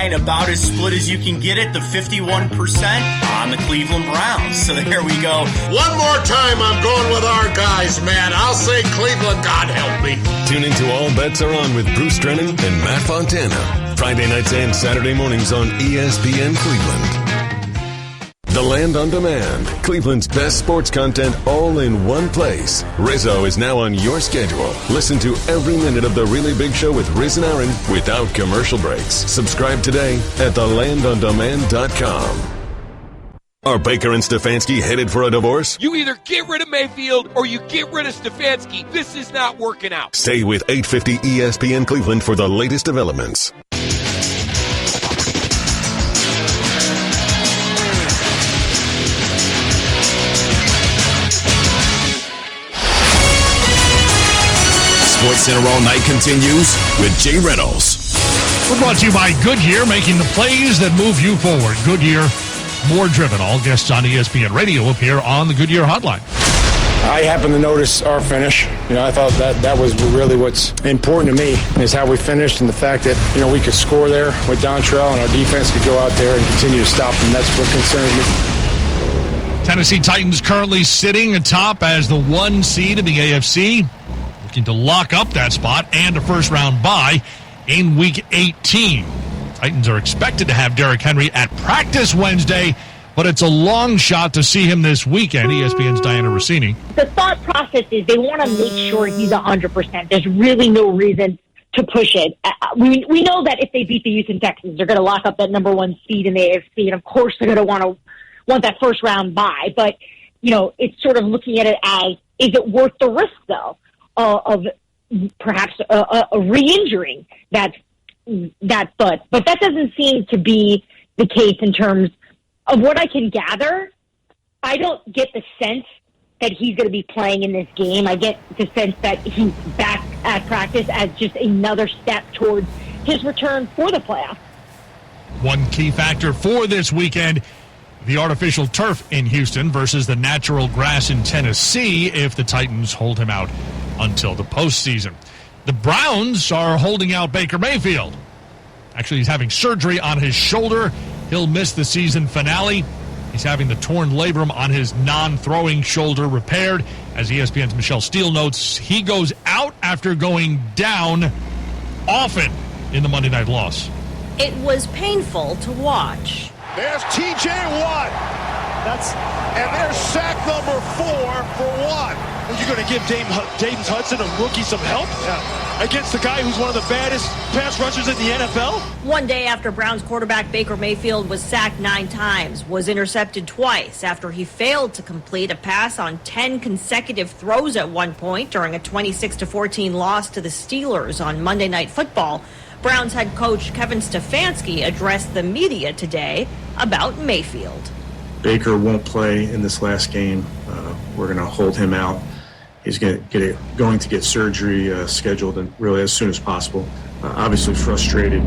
About as split as you can get it, the 51% on the Cleveland Browns. So there we go. One more time, I'm going with our guys, man. I'll say Cleveland, God help me. Tune into All Bets Are On with Bruce Drennan and Matt Fontana. Friday nights and Saturday mornings on ESPN Cleveland. The Land on Demand, Cleveland's best sports content all in one place. Rizzo is now on your schedule. Listen to every minute of The Really Big Show with Riz and Aaron without commercial breaks. Subscribe today at thelandondemand.com. Are Baker and Stefanski headed for a divorce? You either get rid of Mayfield or you get rid of Stefanski. This is not working out. Stay with 850 ESPN Cleveland for the latest developments. Sports Center All Night continues with Jay Reynolds. We're brought to you by Goodyear, making the plays that move you forward. Goodyear, more driven. All guests on ESPN Radio appear on the Goodyear hotline. I happened to notice our finish. I thought that was really what's important to me is how we finished and the fact that, we could score there with Dontrell and our defense could go out there and continue to stop them. That's what concerns me. Tennessee Titans currently sitting atop as the 1 seed in the AFC. Looking to lock up that spot and a first-round bye in Week 18. Titans are expected to have Derrick Henry at practice Wednesday, but it's a long shot to see him this weekend. ESPN's Diana Rossini. The thought process is they want to make sure he's 100%. There's really no reason to push it. We know that if they beat the Houston Texans, they're going to lock up that number 1 seed in the AFC, and of course they're going to want that first-round bye. But, it's sort of looking at it as, is it worth the risk, though? Of perhaps a re-injuring that foot. But that doesn't seem to be the case in terms of what I can gather. I don't get the sense that he's going to be playing in this game. I get the sense that he's back at practice as just another step towards his return for the playoffs. One key factor for this weekend, the artificial turf in Houston versus the natural grass in Tennessee if the Titans hold him out until the postseason. The Browns are holding out Baker Mayfield. Actually, he's having surgery on his shoulder. He'll miss the season finale. He's having the torn labrum on his non-throwing shoulder repaired. As ESPN's Michelle Steele notes, he goes out after going down often in the Monday night loss. It was painful to watch. There's TJ Watt. And there's sack number 4 for Watt. You're going to give Dayton Hudson, a rookie, some help against the guy who's one of the baddest pass rushers in the NFL? One day after Browns quarterback Baker Mayfield was sacked 9 times, was intercepted twice after he failed to complete a pass on 10 consecutive throws at one point during a 26-14 loss to the Steelers on Monday Night Football, Browns head coach Kevin Stefanski addressed the media today about Mayfield. Baker won't play in this last game. We're going to hold him out. He's going to get surgery scheduled and really as soon as possible. Obviously frustrated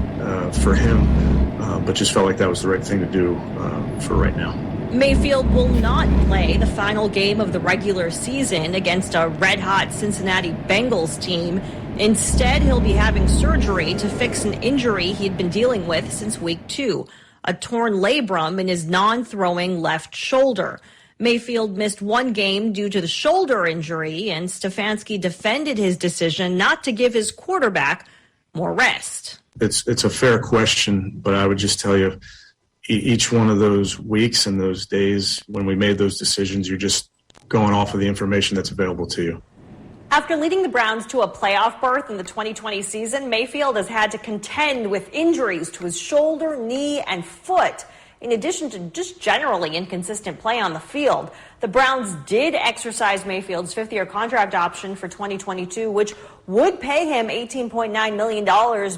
for him, but just felt like that was the right thing to do for right now. Mayfield will not play the final game of the regular season against a red-hot Cincinnati Bengals team. Instead, he'll be having surgery to fix an injury he'd been dealing with since week 2, a torn labrum in his non-throwing left shoulder. Mayfield missed one game due to the shoulder injury, and Stefanski defended his decision not to give his quarterback more rest. It's a fair question, but I would just tell you, each one of those weeks and those days when we made those decisions, you're just going off of the information that's available to you. After leading the Browns to a playoff berth in the 2020 season, Mayfield has had to contend with injuries to his shoulder, knee, and foot. In addition to just generally inconsistent play on the field, the Browns did exercise Mayfield's 5th-year contract option for 2022, which would pay him $18.9 million,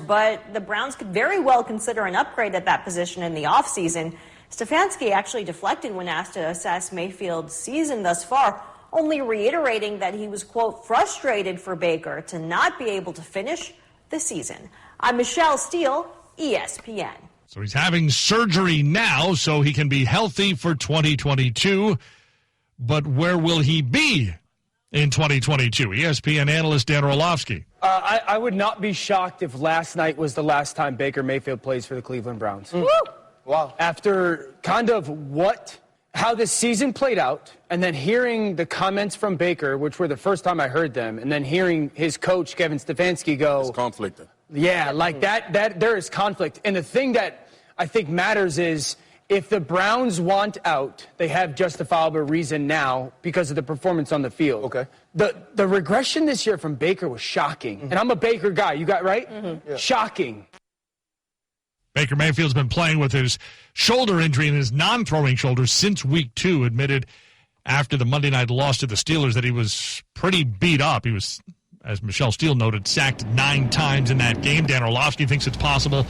but the Browns could very well consider an upgrade at that position in the offseason. Stefanski actually deflected when asked to assess Mayfield's season thus far, only reiterating that he was, quote, frustrated for Baker to not be able to finish the season. I'm Michelle Steele, ESPN. So he's having surgery now so he can be healthy for 2022. But where will he be in 2022. ESPN analyst Dan Orlovsky. I would not be shocked if last night was the last time Baker Mayfield plays for the Cleveland Browns. Wow. After kind of how this season played out, and then hearing the comments from Baker, which were the first time I heard them, and then hearing his coach, Kevin Stefanski, go... It's conflicted. Yeah, like that there is conflict. And the thing that I think matters is if the Browns want out, they have justifiable reason now because of the performance on the field. Okay. The regression this year from Baker was shocking. And I'm a Baker guy. You got right? Yeah. Shocking. Baker Mayfield's been playing with his shoulder injury in his non-throwing shoulder since week 2, admitted after the Monday night loss to the Steelers that he was pretty beat up. He was, as Michelle Steele noted, sacked 9 times in that game. Dan Orlovsky thinks it's possible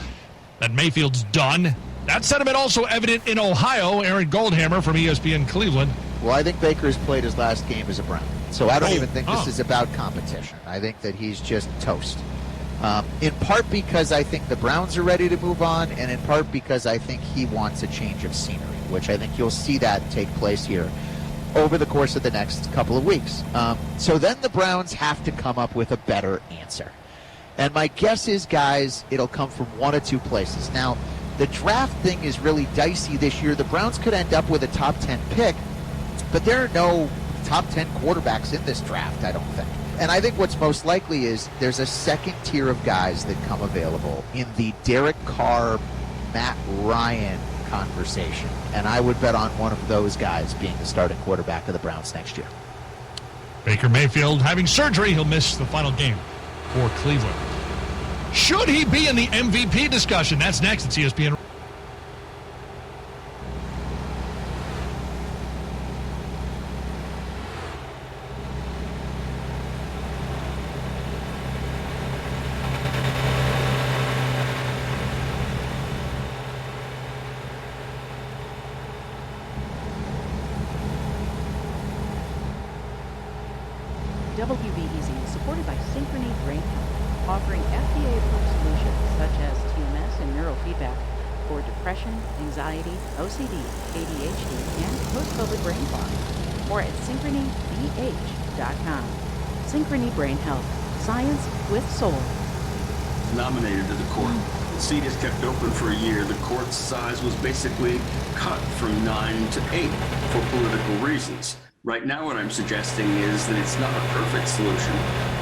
that Mayfield's done. That sentiment also evident in Ohio. Aaron Goldhammer from ESPN Cleveland. Well, I think Baker's played his last game as a Brown. So I don't even think this is about competition. I think that he's just toast. In part because I think the Browns are ready to move on, and in part because I think he wants a change of scenery, which I think you'll see that take place here over the course of the next couple of weeks. So then the Browns have to come up with a better answer. And my guess is, guys, it'll come from one of two places. Now, the draft thing is really dicey this year. The Browns could end up with a top 10 pick, but there are no top 10 quarterbacks in this draft, I don't think. And I think what's most likely is there's a second tier of guys that come available in the Derek Carr, Matt Ryan conversation. And I would bet on one of those guys being the starting quarterback of the Browns next year. Baker Mayfield having surgery. He'll miss the final game for Cleveland. Should he be in the MVP discussion? That's next. It's ESPN. WBEZ is supported by Synchrony Brain Health, offering FDA-approved solutions such as TMS and neurofeedback for depression, anxiety, OCD, ADHD, and post-COVID brain fog. More at synchronybh.com. Synchrony Brain Health. Science with soul. Nominated to the court. The seat is kept open for a year. The court's size was basically cut from 9 to 8 for political reasons. Right now what I'm suggesting is that it's not a perfect solution,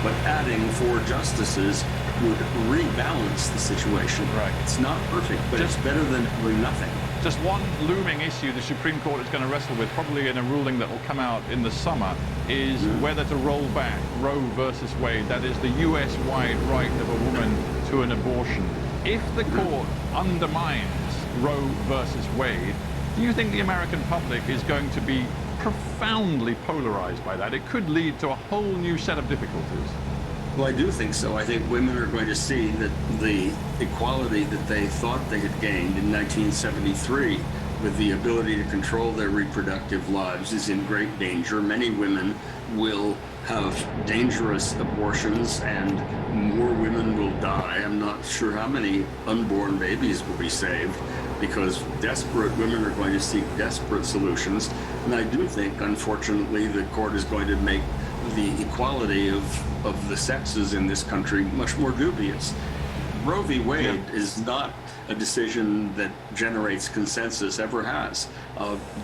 but adding 4 justices would rebalance the situation. Right. It's not perfect, but it's better than doing nothing. Just one looming issue the Supreme Court is going to wrestle with, probably in a ruling that will come out in the summer, is whether to roll back Roe versus Wade. That is the U.S.-wide right of a woman to an abortion. If the court undermines Roe versus Wade, do you think the American public is going to be profoundly polarized by that? It could lead to a whole new set of difficulties. Well, I do think so. I think women are going to see that the equality that they thought they had gained in 1973 with the ability to control their reproductive lives is in great danger. Many women will have dangerous abortions and more women will die. I'm not sure how many unborn babies will be saved because desperate women are going to seek desperate solutions. And I do think, unfortunately, the court is going to make the equality of the sexes in this country much more dubious. Roe v. Wade is not a decision that generates consensus, ever has.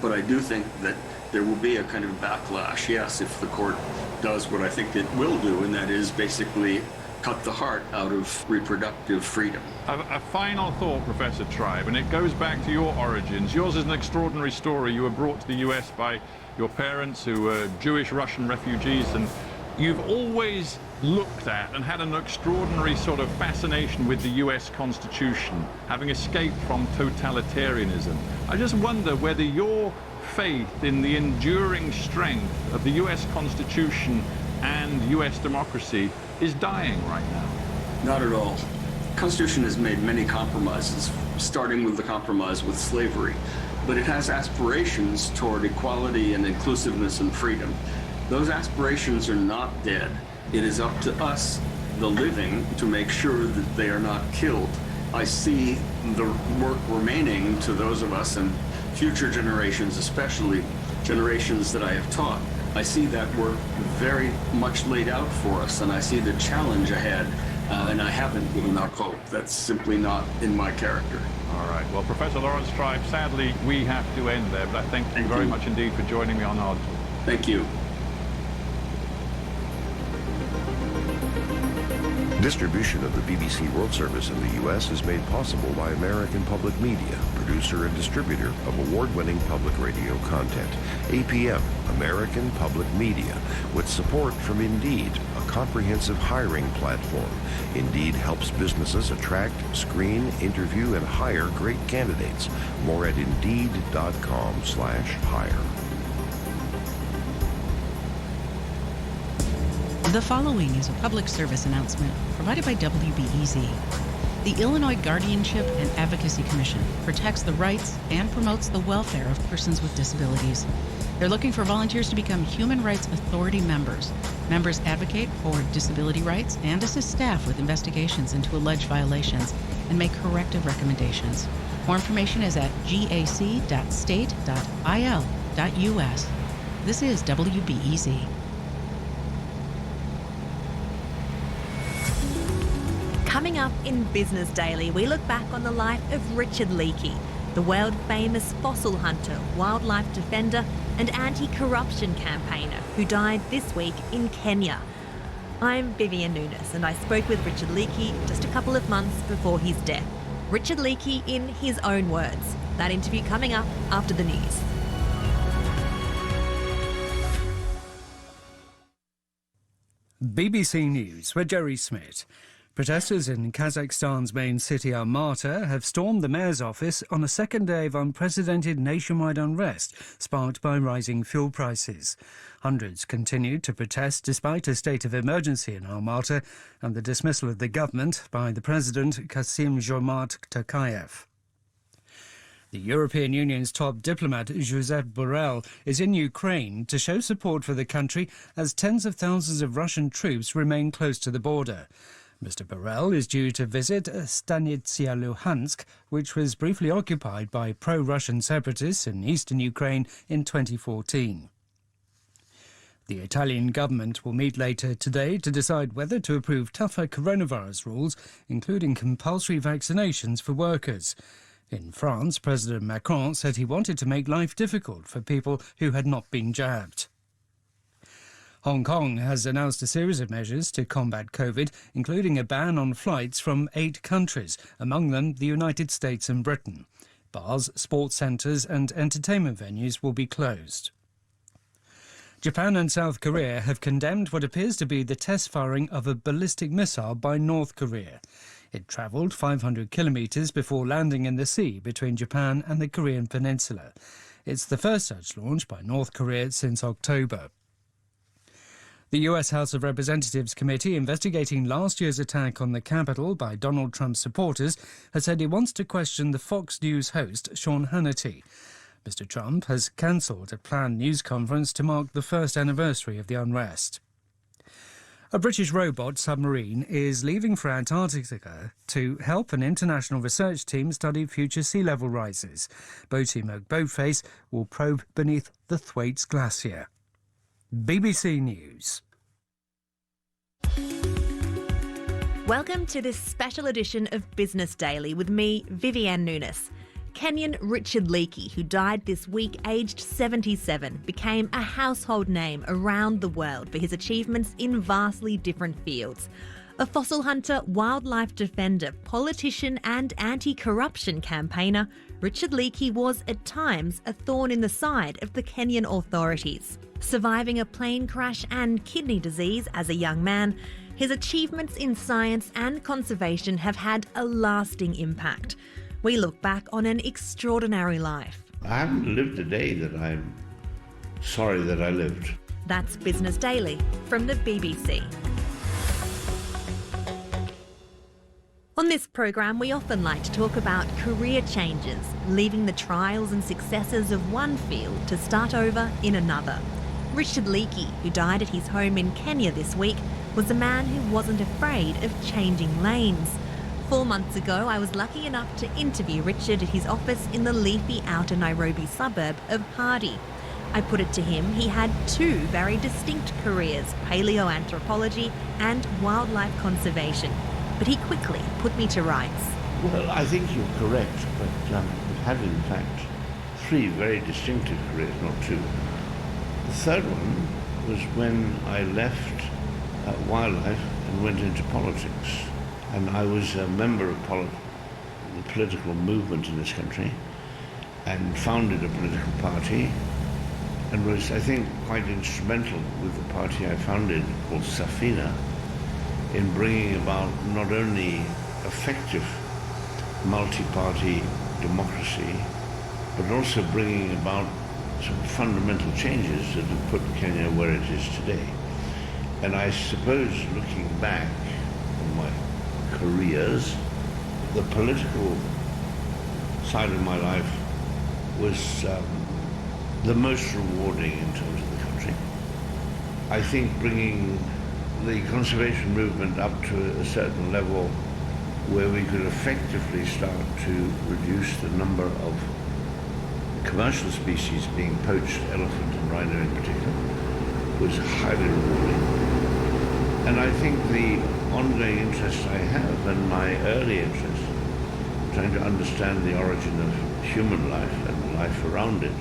But I do think that there will be a kind of backlash, yes, if the court does what I think it will do, and that is basically cut the heart out of reproductive freedom. A final thought, Professor Tribe, and it goes back to your origins. Yours is an extraordinary story. You were brought to the U.S. by your parents who were Jewish Russian refugees, and you've always looked at and had an extraordinary sort of fascination with the U.S. Constitution, having escaped from totalitarianism. I just wonder whether your faith in the enduring strength of the U.S. Constitution and U.S. democracy is dying right now. Not at all. The Constitution has made many compromises, starting with the compromise with slavery, but it has aspirations toward equality and inclusiveness and freedom. Those aspirations are not dead. It is up to us, the living, to make sure that they are not killed. I see the work remaining to those of us and future generations, especially generations that I have taught, I see that work very much laid out for us, and I see the challenge ahead, and I haven't given up hope. That's simply not in my character. All right. Well, Professor Lawrence Tribe, sadly, we have to end there, but I thank you very much indeed for joining me on Odd. Thank you. Distribution of the BBC World Service in the U.S. is made possible by American Public Media, producer and distributor of award-winning public radio content. APM, American Public Media, with support from Indeed, a comprehensive hiring platform. Indeed helps businesses attract, screen, interview, and hire great candidates. More at Indeed.com/hire. The following is a public service announcement provided by WBEZ. The Illinois Guardianship and Advocacy Commission protects the rights and promotes the welfare of persons with disabilities. They're looking for volunteers to become Human Rights Authority members. Members advocate for disability rights and assist staff with investigations into alleged violations and make corrective recommendations. More information is at gac.state.il.us. This is WBEZ. Coming up in Business Daily, we look back on the life of Richard Leakey, the world-famous fossil hunter, wildlife defender and anti-corruption campaigner who died this week in Kenya. I'm Vivian Nunes and I spoke with Richard Leakey just a couple of months before his death. Richard Leakey in his own words. That interview coming up after the news. BBC News with Jerry Smith. Protesters in Kazakhstan's main city Almaty have stormed the mayor's office on a second day of unprecedented nationwide unrest sparked by rising fuel prices. Hundreds continued to protest despite a state of emergency in Almaty and the dismissal of the government by the president Kassym-Jomart Tokayev. The European Union's top diplomat, Josep Borrell, is in Ukraine to show support for the country as tens of thousands of Russian troops remain close to the border. Mr. Borrell is due to visit Stanitsia Luhansk, which was briefly occupied by pro-Russian separatists in eastern Ukraine in 2014. The Italian government will meet later today to decide whether to approve tougher coronavirus rules, including compulsory vaccinations for workers. In France, President Macron said he wanted to make life difficult for people who had not been jabbed. Hong Kong has announced a series of measures to combat COVID, including a ban on flights from 8 countries, among them the United States and Britain. Bars, sports centres and entertainment venues will be closed. Japan and South Korea have condemned what appears to be the test firing of a ballistic missile by North Korea. It travelled 500 kilometres before landing in the sea between Japan and the Korean peninsula. It's the first such launch by North Korea since October. The U.S. House of Representatives committee investigating last year's attack on the Capitol by Donald Trump's supporters has said it wants to question the Fox News host Sean Hannity. Mr. Trump has cancelled a planned news conference to mark the first anniversary of the unrest. A British robot submarine is leaving for Antarctica to help an international research team study future sea level rises. Boateam Boatface will probe beneath the Thwaites Glacier. BBC News. Welcome to this special edition of Business Daily with me, Vivian Nunes. Kenyan Richard Leakey, who died this week aged 77, became a household name around the world for his achievements in vastly different fields. A fossil hunter, wildlife defender, politician and anti-corruption campaigner, Richard Leakey was at times a thorn in the side of the Kenyan authorities. Surviving a plane crash and kidney disease as a young man, his achievements in science and conservation have had a lasting impact. We look back on an extraordinary life. I haven't lived a day that I'm sorry that I lived. That's Business Daily from the BBC. On this program, we often like to talk about career changes, leaving the trials and successes of one field to start over in another. Richard Leakey, who died at his home in Kenya this week, was a man who wasn't afraid of changing lanes. 4 months ago, I was lucky enough to interview Richard at his office in the leafy outer Nairobi suburb of Hardy. I put it to him he had two very distinct careers, paleoanthropology and wildlife conservation. But he quickly put me to rights. Well, I think you're correct, but it had in fact three very distinctive careers, not two. The third one was when I left wildlife and went into politics. And I was a member of the political movement in this country and founded a political party and was, I think, quite instrumental with the party I founded called Safina in bringing about not only effective multi-party democracy, but also bringing about some fundamental changes that have put Kenya where it is today. And I suppose, looking back on my careers, the political side of my life was the most rewarding in terms of the country. I think bringing the conservation movement up to a certain level where we could effectively start to reduce the number of commercial species being poached, elephant and rhino in particular, was highly rewarding. And I think the ongoing interest I have and my early interest, trying to understand the origin of human life and life around it.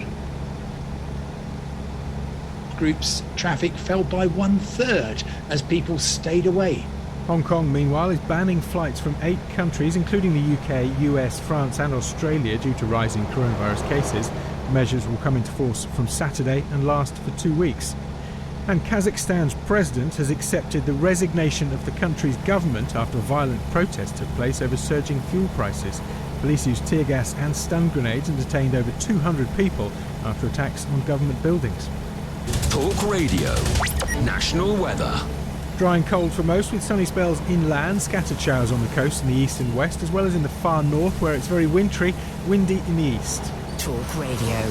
Group's traffic fell by 1/3 as people stayed away. Hong Kong, meanwhile, is banning flights from 8 countries, including the UK, US, France and Australia, due to rising coronavirus cases. Measures will come into force from Saturday and last for 2 weeks. And Kazakhstan's president has accepted the resignation of the country's government after violent protests took place over surging fuel prices. Police used tear gas and stun grenades and detained over 200 people after attacks on government buildings. Talk Radio. National weather. Dry and cold for most, with sunny spells inland, scattered showers on the coast in the east and west, as well as in the far north, where it's very wintry, windy in the east. Talk Radio.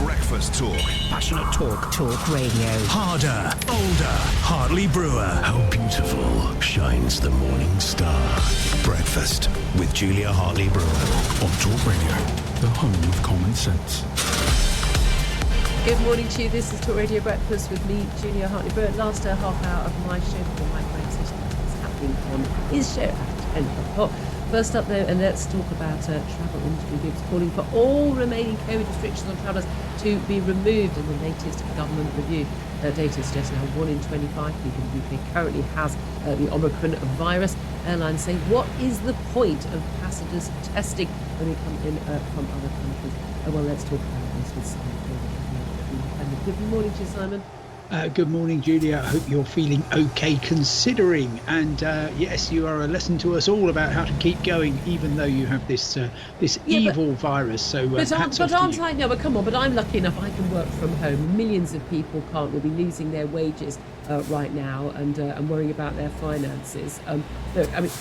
Breakfast talk. Passionate talk. Talk Radio. Harder, older, Hartley Brewer. How beautiful shines the morning star. Breakfast with Julia Hartley Brewer on Talk Radio, the home of common sense. Good morning to you. This is Talk Radio Breakfast with me, Julia Hartley Brewer. Last half hour of my show before Mike Graham says what's happening on his show at 10 o'clock. First up, though, and let's talk about travel industry groups calling for all remaining COVID restrictions on travellers to be removed in the latest government review. Data suggests now 1 in 25 people in the UK currently has the Omicron virus. Airlines say, what is the point of passengers testing when they come in from other countries? Well, let's talk about this with Simon. Good morning to you, Simon. Good morning, Julia. I hope you're feeling okay considering. And yes, you are a lesson to us all about how to keep going, even though you have this evil virus. So, but aren't I? No, but come on. But I'm lucky enough. I can work from home. Millions of people can't. Will be losing their wages right now and worrying about their finances. Look, I mean,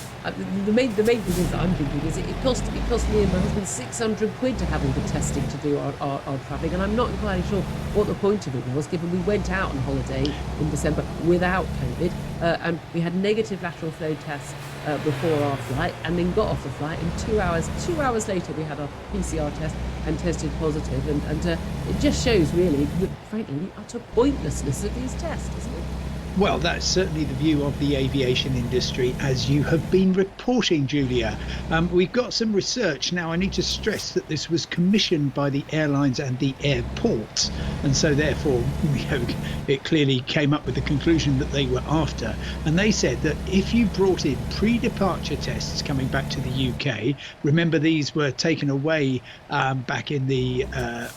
the main thing is that I'm thinking is it cost me and my husband £600 to have all the testing to do our travelling, and I'm not entirely sure what the point of it was, given we went out on holiday in December without COVID, and we had negative lateral flow tests before our flight, and then got off the flight, and 2 hours later we had our PCR test and tested positive, and it just shows really, frankly, the utter pointlessness of these tests, isn't it? Well, that's certainly the view of the aviation industry, as you have been reporting, Julia. We've got some research. Now, I need to stress that this was commissioned by the airlines and the airports, and so therefore it clearly came up with the conclusion that they were after. And they said that if you brought in pre-departure tests coming back to the UK, remember these were taken away back in the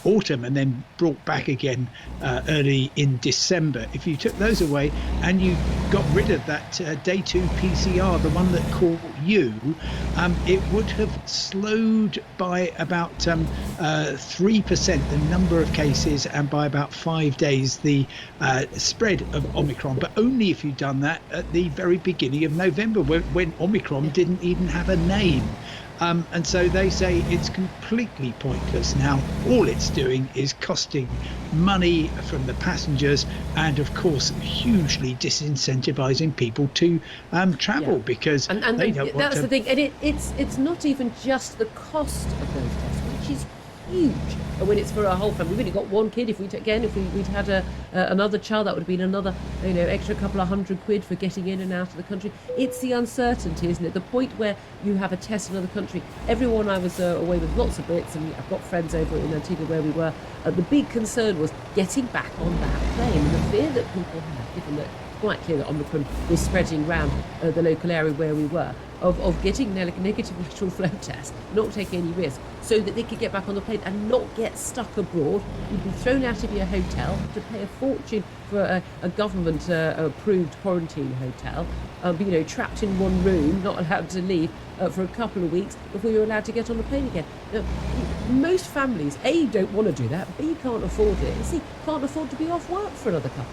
autumn and then brought back again early in December. If you took those away and you got rid of that day 2 PCR, the one that caught you, it would have slowed by about 3% the number of cases, and by about 5 days the spread of Omicron, but only if you'd done that at the very beginning of November, when Omicron didn't even have a name. And so they say it's completely pointless now. All it's doing is costing money from the passengers, and of course hugely disincentivizing people to travel, because and they don't want that's to... the thing, and it's not even just the cost of those tests, which is huge. And when it's for a whole family, we've only got one kid. If we'd had another child, that would have been another, extra couple of £100 for getting in and out of the country. It's the uncertainty, isn't it? The point where you have a test in another country. Everyone, I was away with lots of Brits, and I've got friends over in Antigua where we were. The big concern was getting back on that plane, and the fear that people had, given that it's quite clear that Omicron was spreading around the local area where we were, of getting negative lateral flow test, not taking any risk, so that they could get back on the plane and not get stuck abroad. You'd be thrown out of your hotel, to pay a fortune for a government approved quarantine hotel, trapped in one room, not allowed to leave for a couple of weeks before you're allowed to get on the plane again. Now, most families, A, don't want to do that, B, can't afford it, and C, can't afford to be off work for another couple.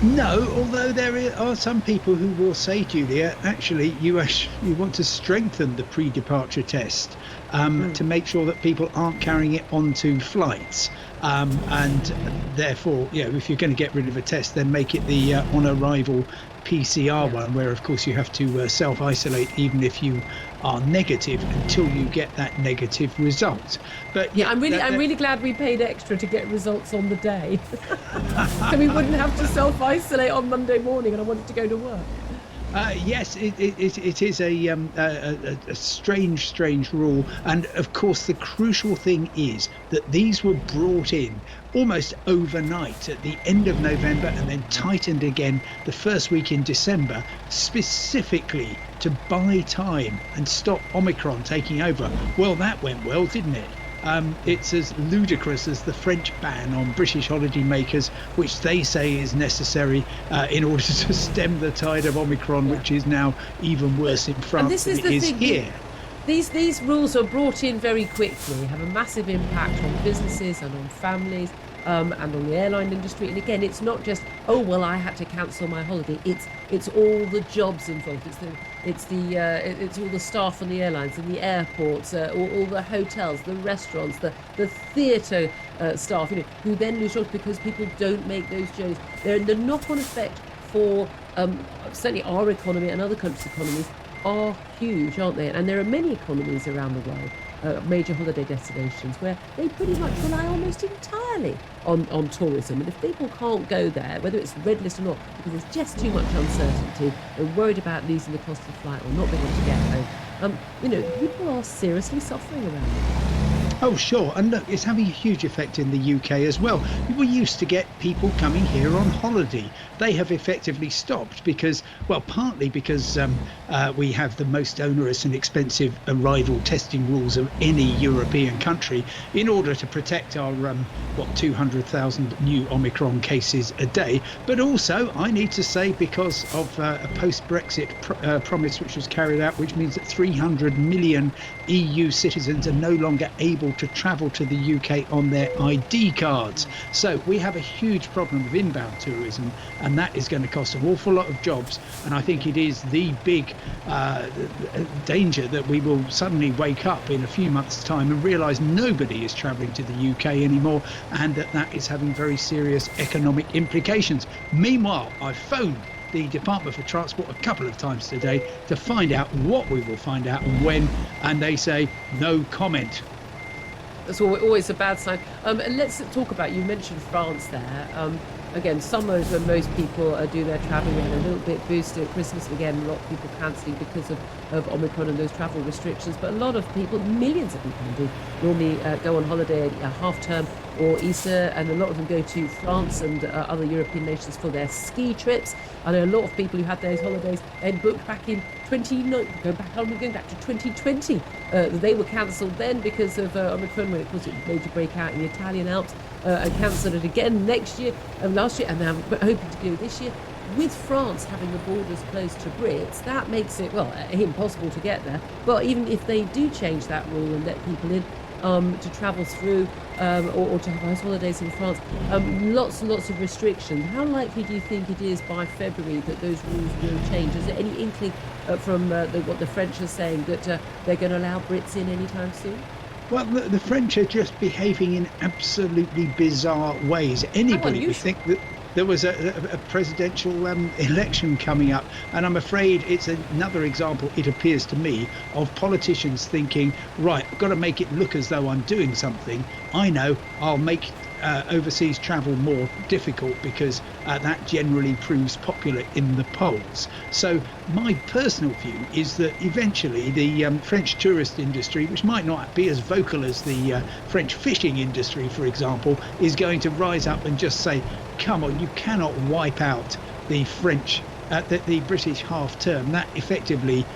No, although there are some people who will say, Julia, actually you want to strengthen the pre-departure test to make sure that people aren't carrying it onto flights. And therefore, if you're going to get rid of a test, then make it the on-arrival PCR one, where of course you have to self-isolate even if you are negative until you get that negative result. But I'm really glad we paid extra to get results on the day, so we wouldn't have to self-isolate on Monday morning, and I wanted to go to work. Yes, it is a strange rule, and of course the crucial thing is that these were brought in almost overnight at the end of November and then tightened again the first week in December, specifically to buy time and stop Omicron taking over. Well, that went well, didn't it? It's as ludicrous as the French ban on British holidaymakers, which they say is necessary in order to stem the tide of Omicron, which is now even worse in France than it is here. These rules are brought in very quickly, have a massive impact on businesses and on families, and on the airline industry. And again, it's not just, I had to cancel my holiday. It's all the jobs involved. It's all the staff on the airlines and the airports, all the hotels, the restaurants, the theatre staff, who then lose jobs because people don't make those journeys. The knock-on effect for certainly our economy and other countries' economies are huge, aren't they? And there are many economies around the world, major holiday destinations, where they pretty much rely almost entirely on tourism. And if people can't go there, whether it's red list or not, because there's just too much uncertainty, they're worried about losing the cost of the flight or not being able to get home, people are seriously suffering around it. Oh, sure. And look, it's having a huge effect in the UK as well. We used to get people coming here on holiday. They have effectively stopped because, partly because we have the most onerous and expensive arrival testing rules of any European country in order to protect our, 200,000 new Omicron cases a day. But also, I need to say, because of a post-Brexit promise which was carried out, which means that 300 million EU citizens are no longer able to travel to the UK on their ID cards. So we have a huge problem of inbound tourism, and that is going to cost an awful lot of jobs. And I think it is the big danger that we will suddenly wake up in a few months' time and realise nobody is travelling to the UK anymore, and that is having very serious economic implications. Meanwhile, I've phoned the Department for Transport a couple of times today to find out what we will find out and when, and they say no comment. That's always a bad sign. Let's talk about, you mentioned France there. Again, summer is when most people do their travelling. We had a little bit boosted at Christmas. Again, a lot of people cancelling because of Omicron and those travel restrictions. But a lot of people, millions of people indeed, normally go on holiday at half-term or Easter, and a lot of them go to France and other European nations for their ski trips. I know a lot of people who had those holidays and booked back in going back to 2020. They were cancelled then because of Omicron, when it was a major breakout in the Italian Alps, and cancelled it again last year, and now hoping to go this year. With France having the borders closed to Brits, that makes it, impossible to get there. But even if they do change that rule and let people in to travel through or to have house holidays in France, lots and lots of restrictions. How likely do you think it is by February that those rules will change? Is there any inkling from what the French are saying that they're going to allow Brits in anytime soon? Well, the French are just behaving in absolutely bizarre ways. Anybody would think that there was a presidential election coming up, and I'm afraid it's another example, it appears to me, of politicians thinking, right, I've got to make it look as though I'm doing something. I know, I'll make overseas travel more difficult because that generally proves popular in the polls. So my personal view is that eventually the French tourist industry, which might not be as vocal as the French fishing industry, for example, is going to rise up and just say, come on, you cannot wipe out the French the British half term. That effectively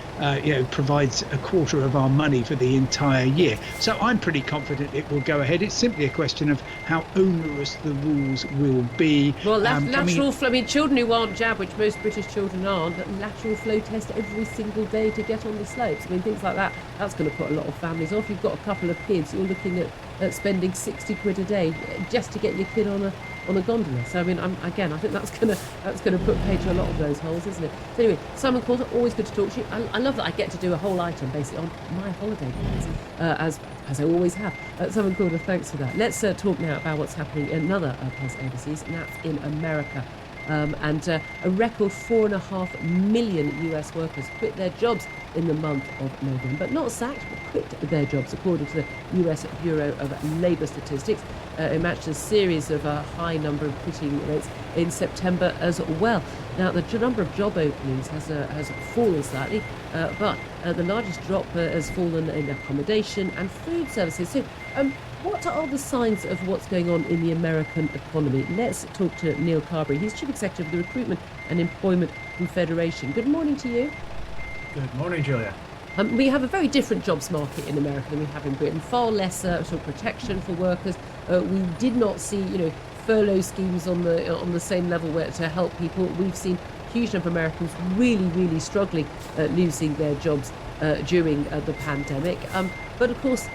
provides a quarter of our money for the entire year. So I'm pretty confident it will go ahead. It's simply a question of how onerous the rules will be. Well, lateral flow, I mean, children who aren't jabbed, which most British children aren't, lateral flow test every single day to get on the slopes. I mean, things like that, that's going to put a lot of families off. You've got a couple of kids, you're looking at spending 60 quid a day just to get your kid on a gondola. So I mean, I think that's gonna put pay to a lot of those holes, isn't it? So anyway, Simon Coulter, always good to talk to you. I love that I get to do a whole item basically on my holiday plans, as I always have. Simon Coulter, thanks for that. Let's talk now about what's happening in another place overseas, and that's in America. And a record 4.5 million US workers quit their jobs in the month of November. Not sacked, but quit their jobs, according to the US Bureau of Labour Statistics. It matched a series of a high number of quitting rates in September as well. Now, the number of job openings has fallen slightly, but the largest drop has fallen in accommodation and food services. So, what are the signs of what's going on in the American economy? Let's talk to Neil Carberry. He's Chief Executive of the Recruitment and Employment Confederation. Good morning to you. Good morning, Julia. We have a very different jobs market in America than we have in Britain. Far lesser sort of protection for workers. We did not see, furlough schemes on the same level where to help people. We've seen a huge number of Americans really struggling, losing their jobs during the pandemic. But of course,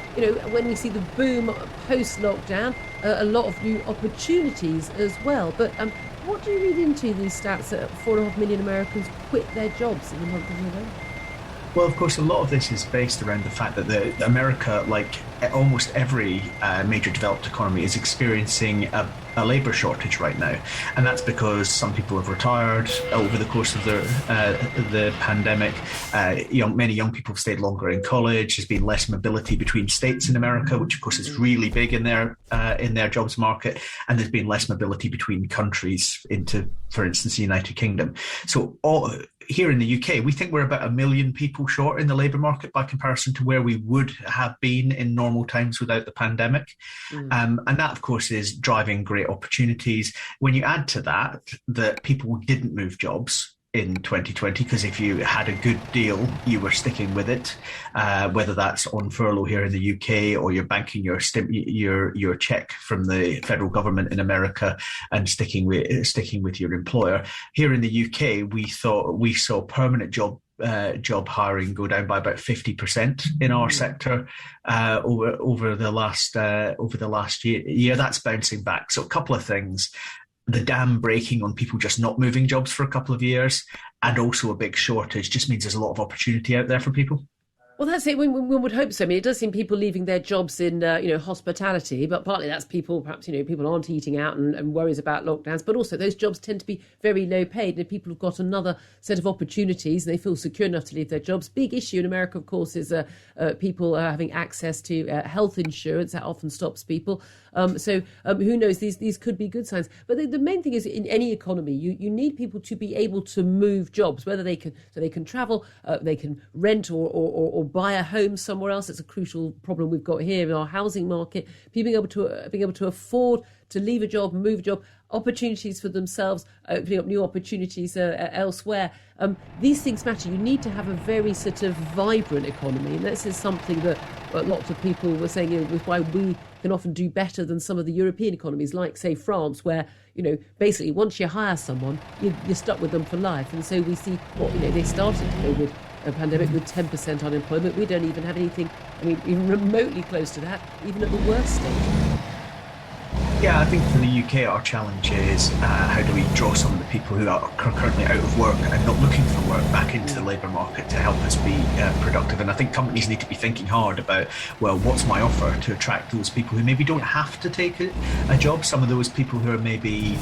when we see the boom post-lockdown, a lot of new opportunities as well. But what do you read into these stats that 4.5 million Americans quit their jobs in the month of November? Well, of course, a lot of this is based around the fact that America, like almost every major developed economy, is experiencing a labour shortage right now, and that's because some people have retired over the course of the pandemic. Many young people have stayed longer in college. There's been less mobility between states in America, which of course is really big in their jobs market, and there's been less mobility between countries into, for instance, the United Kingdom. So here in the UK, we think we're about 1 million people short in the labour market by comparison to where we would have been in normal times without the pandemic. And that, of course, is driving great opportunities. When you add to that people didn't move jobs in 2020, because if you had a good deal, you were sticking with it, whether that's on furlough here in the UK or you're banking your check from the federal government in America and sticking with your employer. Here in the UK, we saw permanent job hiring go down by about 50% in our sector over the last year. That's bouncing back. So a couple of things. The dam breaking on people just not moving jobs for a couple of years, and also a big shortage just means there's a lot of opportunity out there for people. Well, that's it. One would hope so. I mean, it does seem people leaving their jobs in, hospitality, but partly that's people, perhaps, people aren't eating out and worries about lockdowns, but also those jobs tend to be very low paid. And if people have got another set of opportunities and they feel secure enough to leave their jobs, big issue in America, of course, is people having access to health insurance. That often stops people. So who knows, these could be good signs. But the main thing is in any economy, you need people to be able to move jobs, whether they can travel, they can rent or buy a home somewhere else. It's a crucial problem we've got here in our housing market. People being able to afford to leave a job, move a job, opportunities for themselves, opening up new opportunities elsewhere. These things matter. You need to have a very sort of vibrant economy, and this is something that lots of people were saying is why we can often do better than some of the European economies, like, say, France, where, basically once you hire someone, you're stuck with them for life. And so we see they started with a pandemic with 10% unemployment. We don't even have anything, even remotely close to that, even at the worst stage. Yeah, I think for the UK, our challenge is how do we draw some of the people who are currently out of work and not looking for work back into the labour market to help us be productive. And I think companies need to be thinking hard about, well, what's my offer to attract those people who maybe don't have to take a job, some of those people who are maybe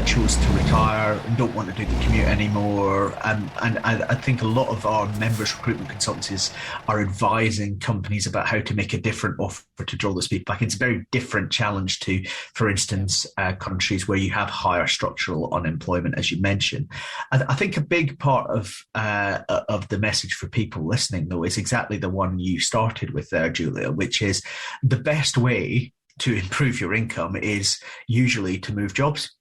chose to retire and don't want to do the commute anymore. And I think a lot of our members recruitment consultancies are advising companies about how to make a different offer to draw those people back. It's a very different challenge to, for instance, countries where you have higher structural unemployment, as you mentioned. I think a big part of the message for people listening, though, is exactly the one you started with there, Julia, which is the best way to improve your income is usually to move jobs.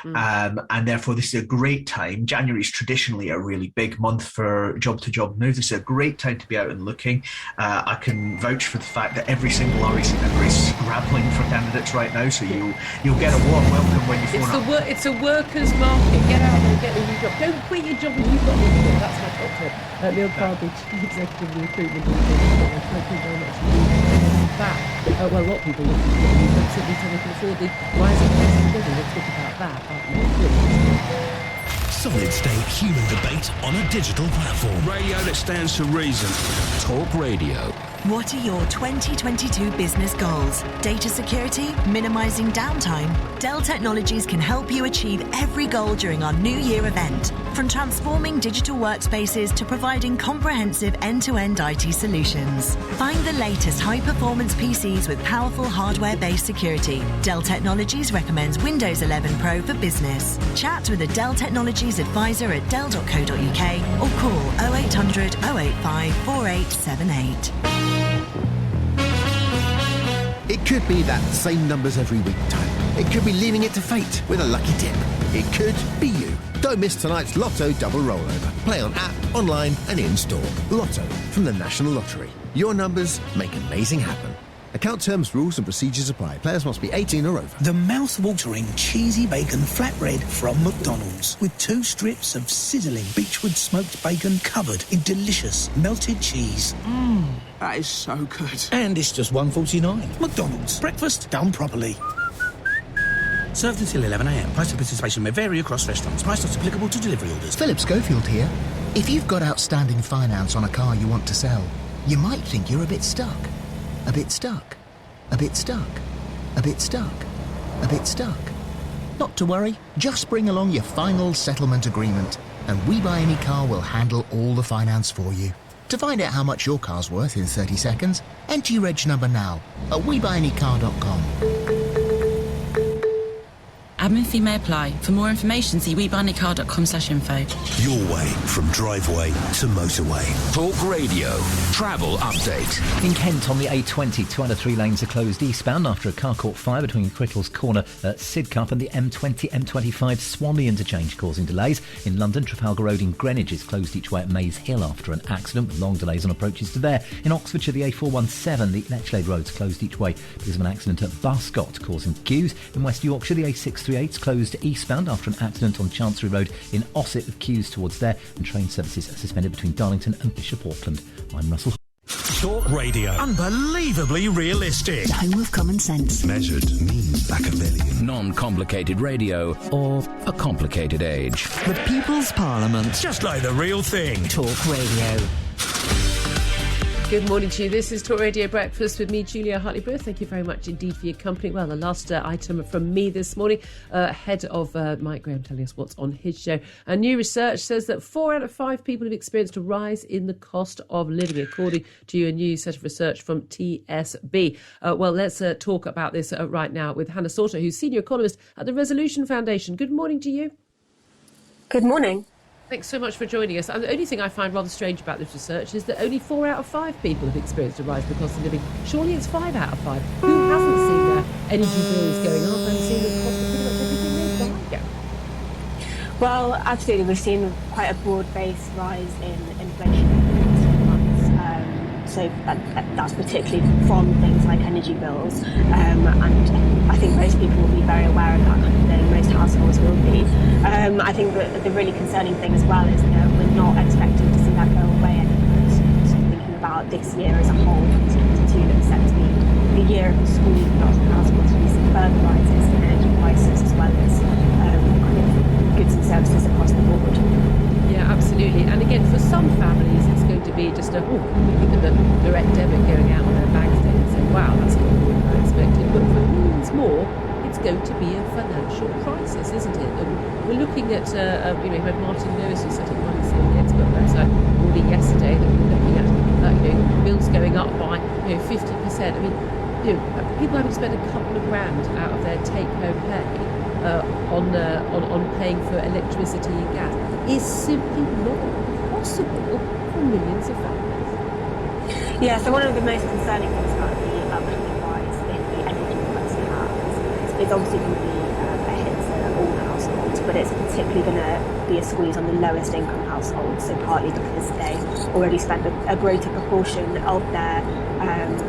And therefore, this is a great time. January is traditionally a really big month for job-to-job moves. This is a great time to be out and looking. I can vouch for the fact that every single REC member is scrabbling for candidates right now, so you'll get a warm welcome when you phone up. It's a workers' market. Get out there and get a new job. Don't quit your job when you've got a new job. That's my top tip. Neil Carby, Executive Recruitment. Thank you very much. Well, a lot of people looking for you, but simply so they can afford the rising cost of living. We'll talk about that. Solid state human debate on a digital platform. Radio that stands to reason. Talk Radio. What are your 2022 business goals? Data security? Minimizing downtime? Dell Technologies can help you achieve every goal during our New Year event. From transforming digital workspaces to providing comprehensive end-to-end IT solutions. Find the latest high-performance PCs with powerful hardware-based security. Dell Technologies recommends Windows 11 Pro for business. Chat with a Dell Technologies advisor at dell.co.uk or call 0800 085 4878. It could be that same numbers every week time. It could be leaving it to fate with a lucky tip. It could be you. Don't miss tonight's Lotto double rollover. Play on app, online and in-store. Lotto from the National Lottery. Your numbers make amazing happen. Account terms, rules and procedures apply. Players must be 18 or over. The mouth-watering cheesy bacon flatbread from McDonald's with 2 strips of sizzling beechwood smoked bacon covered in delicious melted cheese. That is so good. And it's just $1.49. McDonald's. Breakfast done properly. Served until 11 a.m. Price of participation may vary across restaurants. Price not applicable to delivery orders. Philip Schofield here. If you've got outstanding finance on a car you want to sell, you might think you're a bit stuck. A bit stuck. A bit stuck. A bit stuck. A bit stuck. Not to worry. Just bring along your final settlement agreement and We Buy Any Car will handle all the finance for you. To find out how much your car's worth in 30 seconds, enter your reg number now at WeBuyAnyCar.com. Admin fee may apply. For more information, see WeBuyAnyCar.com/info. Your way from driveway to motorway. Talk Radio. Travel update. In Kent on the A20, 2 out of 3 lanes are closed eastbound after a car caught fire between Crickles Corner at Sidcup and the M20, M25 Swanley interchange, causing delays. In London, Trafalgar Road in Greenwich is closed each way at Maze Hill after an accident, with long delays on approaches to there. In Oxfordshire, the A417, the Lechlade Road's closed each way because of an accident at Buscott, causing queues. In West Yorkshire, the A638's closed eastbound after an accident on Chancery Road in Ossett, with queues towards there, and train services are suspended between Darlington and Bishop Auckland. I'm Russell. Talk Radio. Unbelievably realistic. Home of common sense. Measured means Machiavellian. Non-complicated radio or a complicated age. The People's Parliament. Just like the real thing. Talk Radio. Good morning to you. This is Talk Radio Breakfast with me, Julia Hartley-Brewer. Thank you very much indeed for your company. Well, the last item from me this morning, ahead of Mike Graham telling us what's on his show. New research says that 4 out of 5 people have experienced a rise in the cost of living, according to a new set of research from TSB. Well, let's talk about this right now with Hannah Sauter, who's Senior Economist at the Resolution Foundation. Good morning to you. Good morning. Thanks so much for joining us. And the only thing I find rather strange about this research is that only 4 out of 5 people have experienced a rise in the cost of living. Surely it's 5 out of 5. Who hasn't seen their energy bills going up and seen the cost of pretty much everything they buy? Well, absolutely. We've seen quite a broad-based rise in inflation in recent months. So that's particularly from things like energy bills. And I think most people will be very aware of that kind of thing. Most households will be. I think that the really concerning thing as well is that we're not expecting to see that go away anytime soon. So thinking about this year as a whole, 2022 looks set to be the year of the school, not households, we see further rises national crisis, isn't it? And we're looking at, you had Martin Lewis, who set up Money Saving the Expert website already yesterday, that we're looking at, bills going up by, 50%. I mean, people having spent a couple of grand out of their take-home pay on paying for electricity and gas is simply not possible for millions of families. Yeah, so one of the most concerning things about the upcoming rise in the energy price is obviously going to be a hit to all households, but it's particularly going to be a squeeze on the lowest income households, so partly because they already spend a greater proportion of their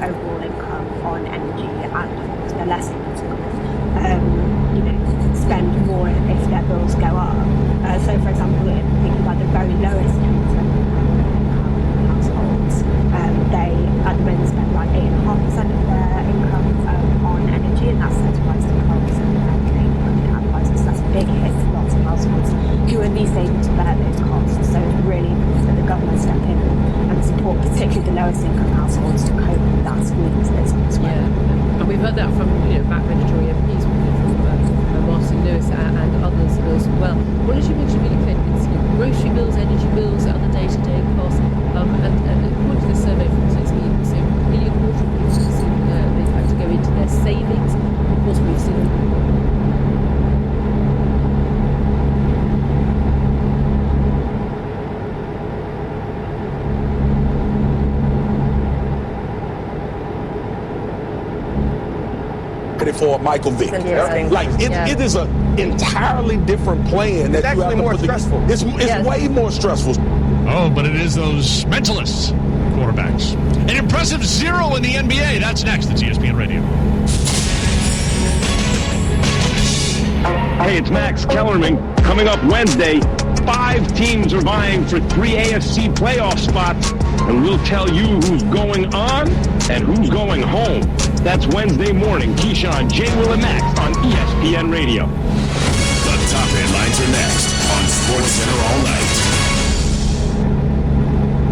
overall income on energy, and they're less able to spend more if their bills go up. So for example, thinking about the very lowest income households, they at the moment spend like 8.5% of their income on energy, and that's certified to 12% of their income advisors. So that's a big hit to lots of households who are least able to bear those costs. So it's really important that the government step in and support particularly the lowest income households to cope with that squeeze that's on as well. Yeah, and we've heard that from backbench MPs, from Martin Lewis and others as well. What did you mention really clearly? It's grocery bills, energy bills, other day-to-day costs, and according to the survey from CSB, so nearly a quarter of people have seen they've had to go into their savings. Of course, we've seen for Michael Vick. It is an entirely different plan. It's actually more stressful. It's way more stressful. Oh, but it is those mentalists, quarterbacks. An impressive 0 in the NBA. That's next. It's ESPN Radio. Hey, it's Max Kellerman. Coming up Wednesday, 5 teams are vying for 3 AFC playoff spots, and we'll tell you who's going on and who's going home. That's Wednesday morning. Keyshawn, J. Will, and Max on ESPN Radio. The top headlines are next on SportsCenter All Night.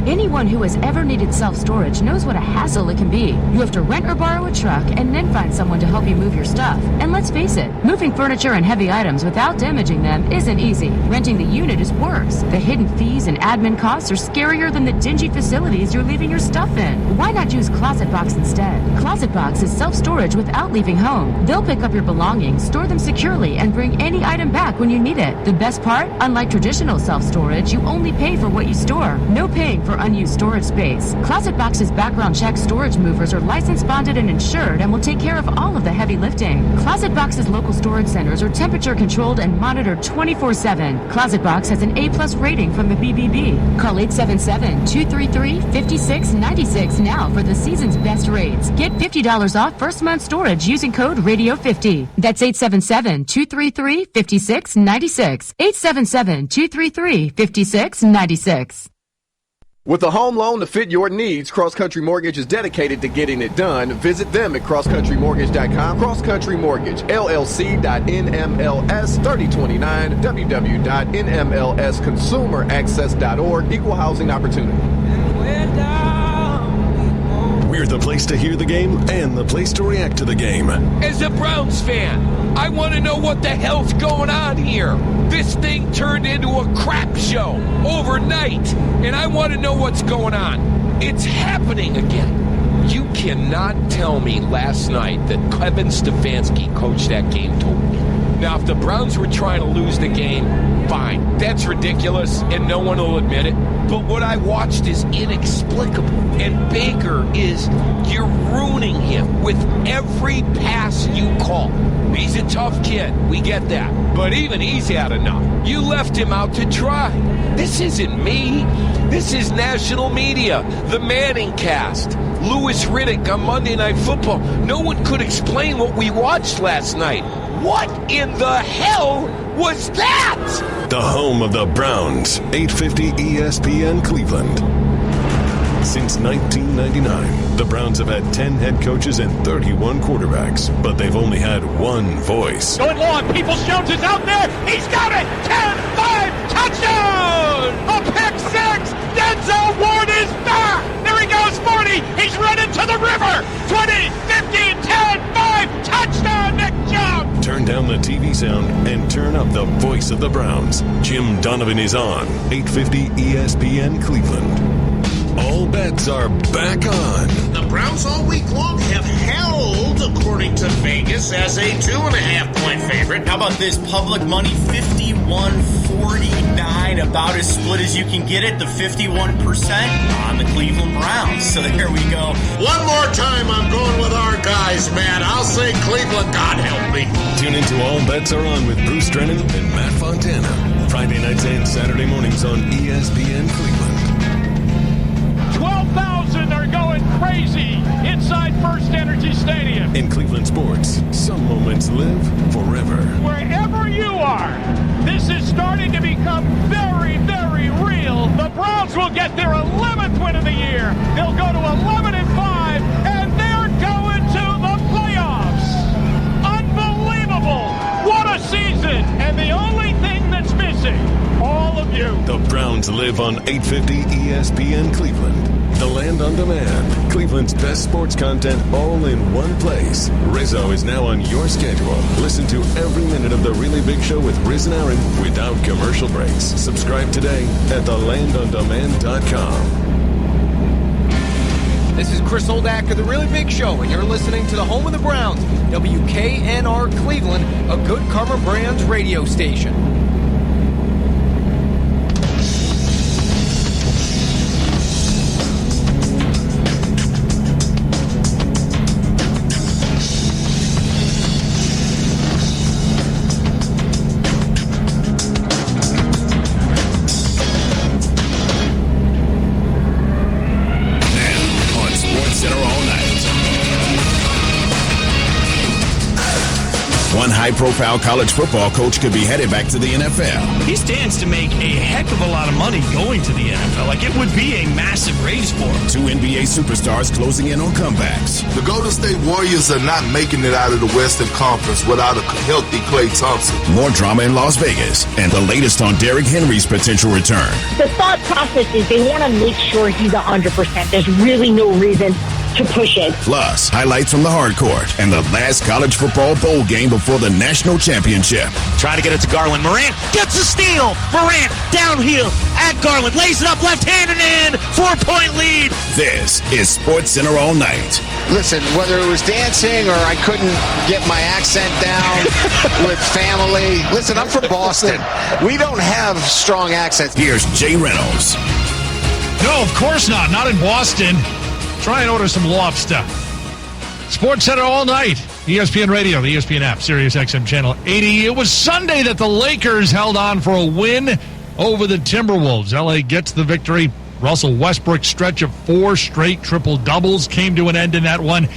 Anyone who has ever needed self-storage knows what a hassle it can be. You have to rent or borrow a truck and then find someone to help you move your stuff. And let's face it, moving furniture and heavy items without damaging them isn't easy. Renting the unit is worse. The hidden fees and admin costs are scarier than the dingy facilities you're leaving your stuff in. Why not use Closet Box instead? Closet Box is self-storage without leaving home. They'll pick up your belongings, store them securely, and bring any item back when you need it. The best part? Unlike traditional self-storage, you only pay for what you store. No paying for unused storage space. Closet Box's background check storage movers are licensed, bonded, and insured and will take care of all of the heavy lifting. Closet Box's local storage centers are temperature controlled and monitored 24/7. Closet Box has an A+ rating from the BBB. Call 877-233-5696 now for the season's best rates. Get $50 off first month storage using code RADIO50. That's 877-233-5696. 877-233-5696. With a home loan to fit your needs, Cross Country Mortgage is dedicated to getting it done. Visit them at crosscountrymortgage.com. Cross Country Mortgage, LLC.NMLS 3029, www.nmlsconsumeraccess.org, Equal Housing Opportunity. We're the place to hear the game and the place to react to the game. As a Browns fan, I want to know what the hell's going on here. This thing turned into a crap show overnight, and I want to know what's going on. It's happening again. You cannot tell me last night that Kevin Stefanski coached that game totally. Now, if the Browns were trying to lose the game, fine. That's ridiculous, and no one will admit it. But what I watched is inexplicable. And Baker you're ruining him with every pass you call. He's a tough kid. We get that. But even he's had enough. You left him out to dry. This isn't me. This is national media. The Manning cast. Louis Riddick on Monday Night Football. No one could explain what we watched last night. What in the hell was that? The home of the Browns, 850 ESPN Cleveland. Since 1999, the Browns have had 10 head coaches and 31 quarterbacks, but they've only had one voice. Going long, Peoples-Jones is out there. He's got it. 10-5, touchdown! A pick six. Denzel Ward is back. There he goes, 40. He's running to the river. 20, 15, 10, 5, touchdown, Nick Chubb. Turn down the TV sound and turn up the voice of the Browns. Jim Donovan is on 850 ESPN Cleveland. All bets are back on. The Browns all week long have held, according to Vegas, as a 2.5-point favorite. How about this public money, 51-49, about as split as you can get it, the 51% on the Cleveland Browns. So there we go. One more time, I'm going with our guys, man. I'll say Cleveland, God help me. Tune into All Bets Are On with Bruce Drennan and Matt Fontana. Friday nights and Saturday mornings on ESPN Cleveland. 12,000 are going crazy inside First Energy Stadium. In Cleveland sports, some moments live forever. Wherever you are, this is starting to become very, very real. The Browns will get their 11th win of the year. They'll go to 11-5, and they're going to the playoffs. Unbelievable. What a season. And the only thing that's missing, all of you. The Browns live on 850 ESPN Cleveland. The Land on Demand. Cleveland's best sports content all in one place. Rizzo is now on your schedule. Listen to every minute of The Really Big Show with Riz and Aaron without commercial breaks. Subscribe today at thelandondemand.com. This is Chris Oldak of The Really Big Show, and you're listening to the home of the Browns, WKNR Cleveland, a Good Karma Brands radio station. One high-profile college football coach could be headed back to the NFL. He stands to make a heck of a lot of money going to the NFL. Like, it would be a massive raise for him. Two NBA superstars closing in on comebacks. The Golden State Warriors are not making it out of the Western Conference without a healthy Klay Thompson. More drama in Las Vegas, and the latest on Derrick Henry's potential return. The thought process is they want to make sure he's 100%. There's really no reason to push it. Plus, highlights from the hard court and the last college football bowl game before the national championship. Trying to get it to Garland. Morant gets the steal. Morant downhill at Garland. Lays it up left-handed in. 4-point lead. This is Sports Center All Night. Listen, whether it was dancing or I couldn't get my accent down with family. Listen, I'm from Boston. We don't have strong accents. Here's Jay Reynolds. No, of course not. Not in Boston. Try and order some lobster. Sports Center all night. ESPN Radio, the ESPN app, Sirius XM Channel 80. It was Sunday that the Lakers held on for a win over the Timberwolves. LA gets the victory. Russell Westbrook's stretch of 4 straight triple-doubles came to an end in that one.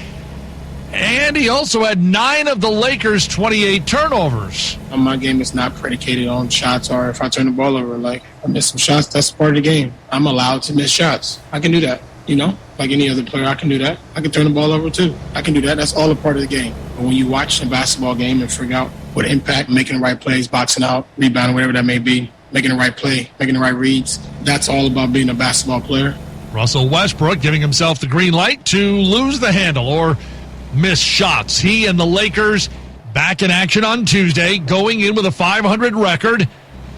And he also had 9 of the Lakers' 28 turnovers. My game is not predicated on shots or if I turn the ball over. Like, I miss some shots, that's part of the game. I'm allowed to miss shots. I can do that. You know, like any other player, I can do that. I can turn the ball over, too. I can do that. That's all a part of the game. But when you watch a basketball game and figure out what impact, making the right plays, boxing out, rebounding, whatever that may be, making the right play, making the right reads, that's all about being a basketball player. Russell Westbrook giving himself the green light to lose the handle or miss shots. He and the Lakers back in action on Tuesday, going in with a .500 record,